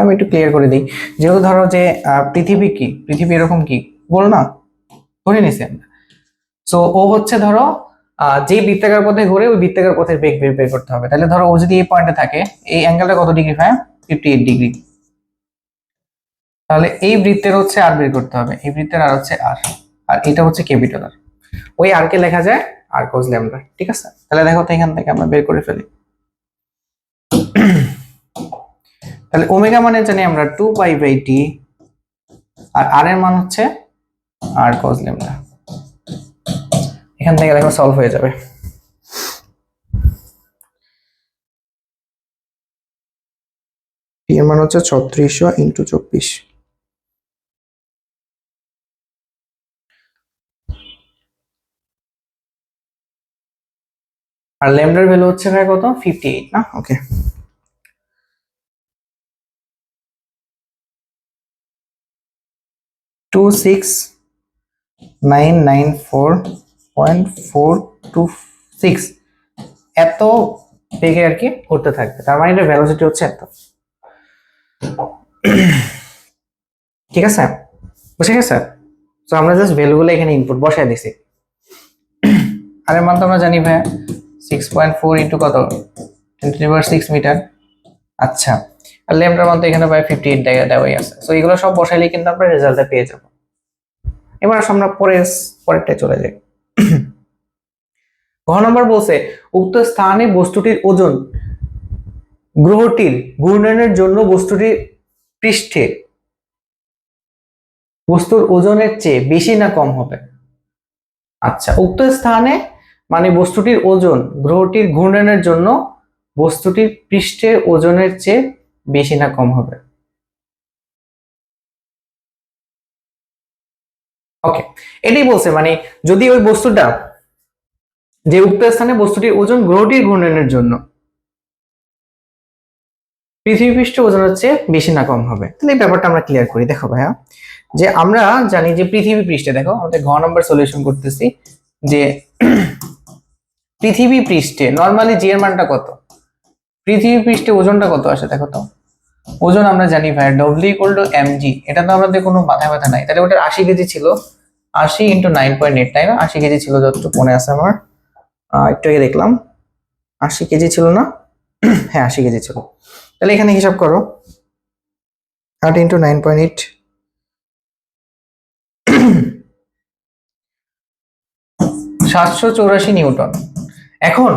আমি একটু ক্লিয়ার করে দিই, যেহেতু ধরো যে পৃথিবী এরকম কি বল না, ধরে নিছি আমরা। সো ও হচ্ছে ধরো যে বৃত্তাকার পথে ঘুরে, ওই বৃত্তাকার পথের বেগ বের করতে হবে। তাহলে ধরো ও যদি এই পয়েন্টে থাকে, এই অ্যাঙ্গেলটা কত ডিগ্রি হয়, 58 ডিগ্রি। তাহলে এই বৃত্তের হচ্ছে আর বের করতে হবে, এই বৃত্তের আর হচ্ছে আর, আর এটা হচ্ছে ক্যাপিটাল আর। ওই আর কে লেখা যায় আর কজ ল্যামডা। ঠিক আছে, তাহলে দেখো তো এখান থেকে আমরা বের করে ফেলি। তাহলে ওমেগা মানে জানি আমরা 2π/t, আর আর এর মান হচ্ছে আর কজ ল্যামডা। এখান থেকে দেখো সলভ হয়ে যাবে। এর মান হচ্ছে 3600 ইন্টু 24। আর ল্যামডার ভ্যালু হচ্ছে ভাই কত, 58 না। ওকে, টু 6994.426 এত বেগে আর কি করতে থাকবে। তার মানে এটা ভেলোসিটি হচ্ছে এত। ঠিক আছে, বুঝে গেছে? তো আমরা জাস্ট ভ্যালুগুলো এখানে ইনপুট বসায় দিছি। আর এর মান তো আমরা জানি ভাই 6.4 ইন্টু কত, 10^6 মিটার। আচ্ছা, আর ল্যামডার মান তো এখানে ভাই 58 দেওয়াই আছে। সো এগুলো সব বসাইলেই কিন্তু আমরা রেজাল্টটা পেয়ে যাব। এবার আমরা পরেরটায় চলে যাই। ঘ নম্বর বলছে উক্ত স্থানে বস্তুটির ওজন গ্রহটির ঘূর্ণনের জন্য বস্তুটির পৃষ্ঠে বস্তুর ওজনের চেয়ে বেশি না কম হবে? আচ্ছা, উক্ত স্থানে মানে বস্তুটির ওজন গ্রহটির ঘূর্ণনের জন্য বস্তুটির পৃষ্ঠের ওজনের চেয়ে বেশি না কম হবে। ওকে, এটাই বলছে মানে যদি ওই বস্তুটা যে উক্ত স্থানে বস্তুটির ওজন গ্রহটির ঘূর্ণনের জন্য পৃথিবী পৃষ্ঠ ওজনের চেয়ে বেশি না কম হবে, তাহলে এই ব্যাপারটা আমরা ক্লিয়ার করি। দেখো ভাইয়া, যে আমরা জানি যে পৃথিবী পৃষ্ঠে, দেখো আমাদের ঘ নম্বর সলিউশন করতেছি, যে পৃথিবী পৃষ্ঠে নর্মালি জি এর মানটা কত, পৃথিবী পৃষ্ঠে ওজনটা কত আসে দেখো তো। ওজন আমরা জানি ভাইয়া W equal to M G, এটা তো আমাদের কোনো মাথা ব্যথা নাই। তাহলে ওটার 80 কেজি ছিল, 80 ইন্টু 9.8, তাই না? 80 কেজি ছিল যতটুকু মনে আছে আমার, একটু আগে দেখলাম 80 কেজি ছিল না? হ্যাঁ 80 কেজি ছিল। তাহলে এখানে হিসাব করো 8 ইন্টু 9.8, 784 নিউটন। এখন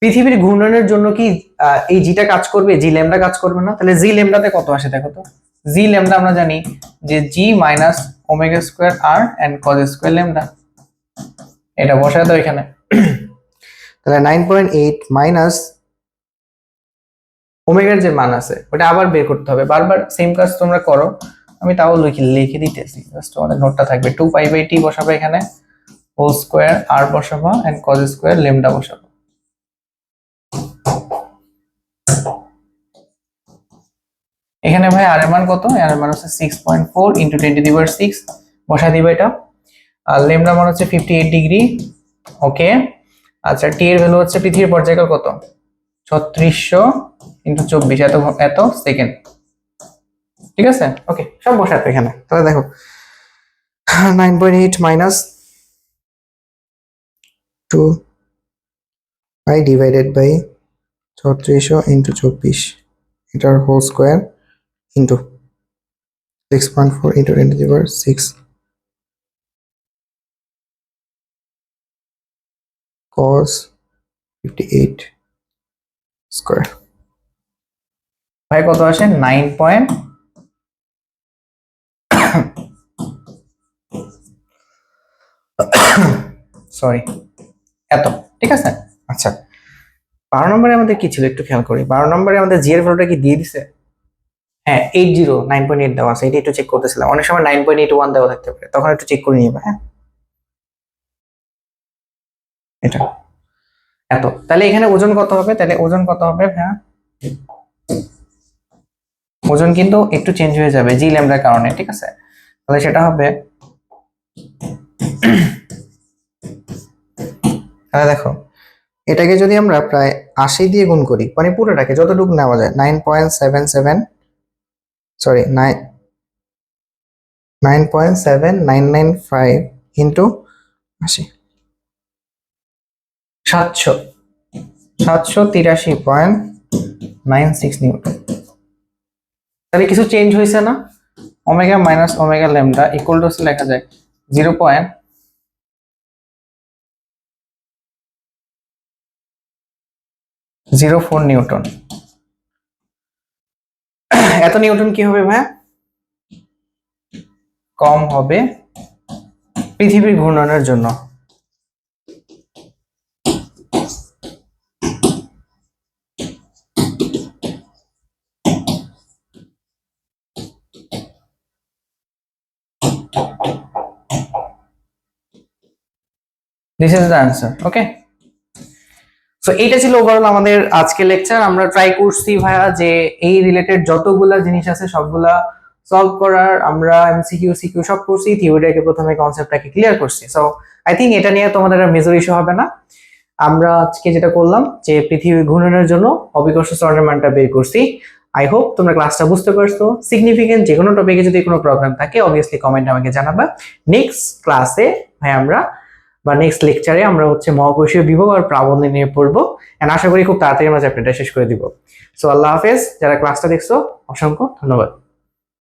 পৃথিবীর ঘূর্ণনের জন্য কি এই জিটা কাজ করবে, জি ল্যামডা কাজ করবে না? তাহলে জি ল্যামডাতে কত আসে দেখো তো। জি ল্যামডা আমরা জানি যে G minus omega square R and cos square lambda, এটা বসায় দাও এখানে। তাহলে 9.8 মাইনাস ওমেগার যে মান আছে ওটা আবার বের করতে হবে, বারবার সেম কাজ তোমরা করো, আমি তাও লিখে দিতেছি, জাস্ট আমাদের নোটটা থাকবে। 2 পাই বাই টি বসাবো এখানে, হোল স্কোয়ার আর বসাবো এন্ড কজ স্কোয়ার ল্যামডা বসাবো। এখানে ভাই আর এর মান কত? আর এর মান হচ্ছে 6.4 ইনটু 10 টু দি পাওয়ার 6 বসাই দিবা এটা। আর ল্যামডা মান হচ্ছে 58 ডিগ্রি। ওকে, আচ্ছা টি এর ভ্যালু হচ্ছে পৃথিবীর পর্যায়কাল কত? 3600 ইনটু 24 এত সেকেন্ড। ঠিক আছে, ওকে সব বসাতে এখানে। তাহলে দেখো 9.8 minus 2 pi divided by 3600 into 24 এটার whole square into 6.4 into 10 to the power 6 cos 58 square. ভাই কত আসে? 9 পয়েন্ট সরি এত। ঠিক আছে, আচ্ছা 12 নম্বরে আমাদের কি ছিল একটু খেয়াল করি। 12 নম্বরে আমাদের জি এর ভ্যালুটা কি দিয়ে দিছে? হ্যাঁ 80 9.8 দেওয়া আছে, এটা একটু চেক করতেছিলাম। অনেক সময় 9.81 দেওয়া থাকতে পারে, তখন একটু চেক করে নিবা। হ্যাঁ এটা এত। তাহলে এখানে ওজন কত হবে? তাহলে ওজন কত হবে? হ্যাঁ ওজন কিন্তু একটু চেঞ্জ হয়ে যাবে জি ল্যামডার কারণে। ঠিক আছে, তাহলে সেটা হবে, তাহলে দেখো এটাকে যদি আমরা প্রায় 80 দিয়ে গুণ করি, মানে পুরোটাকে যতটুকু নেওয়া যায় 9.77 সরি 9.7995 ইন্টু 80 783.96 নিউটন। তাহলে কিছু চেঞ্জ হয়েছে না? Omega minus omega lambda equal two লেখা যায় 0.04 নিউটন। এত নিউটন কি হবে ভাই? কম হবে পৃথিবীর ঘূর্ণনের জন্য। This is the answer. Okay, so এইটা ছিল ওভারঅল আমাদের আজকে লেকচার। আমরা ট্রাই করছি ভাইয়া যে এই রিলেটেড যতগুলা জিনিস আছে সবগুলা সলভ করার। আমরা এমসিকিউ সিকিউ সব করছি, থিওরিটাকে প্রথমে কনসেপ্টটাকে ক্লিয়ার করছি। সো আই থিঙ্ক এটা নিয়ে তোমাদের আর মেজর ইস্যু হবে না। আমরা আজকে যেটা করলাম যে পৃথিবী ঘূর্ণনের জন্য অভিকর্ষ ত্বরণের মানটা বের করছি। আই হোপ তোমরা ক্লাসটা বুঝতে পারছো। সিগনিফিকেন্ট যে কোনো টপিকে যদি কোনো প্রবলেম থাকে অবভিয়াসলি কমেন্টে আমাকে জানাবা। নেক্সট ক্লাসে ভাই আমরা বা নেক্সট লেকচারে আমরা হচ্ছে মহাকর্ষীয় বিভব আর প্রাবল্য নিয়ে পড়বো, এন্ড আশা করি খুব তাড়াতাড়ি আমরা চ্যাপ্টারটা শেষ করে দিব। সো আল্লাহ হাফেজ, যারা ক্লাসটা দেখছো অসংখ্য ধন্যবাদ।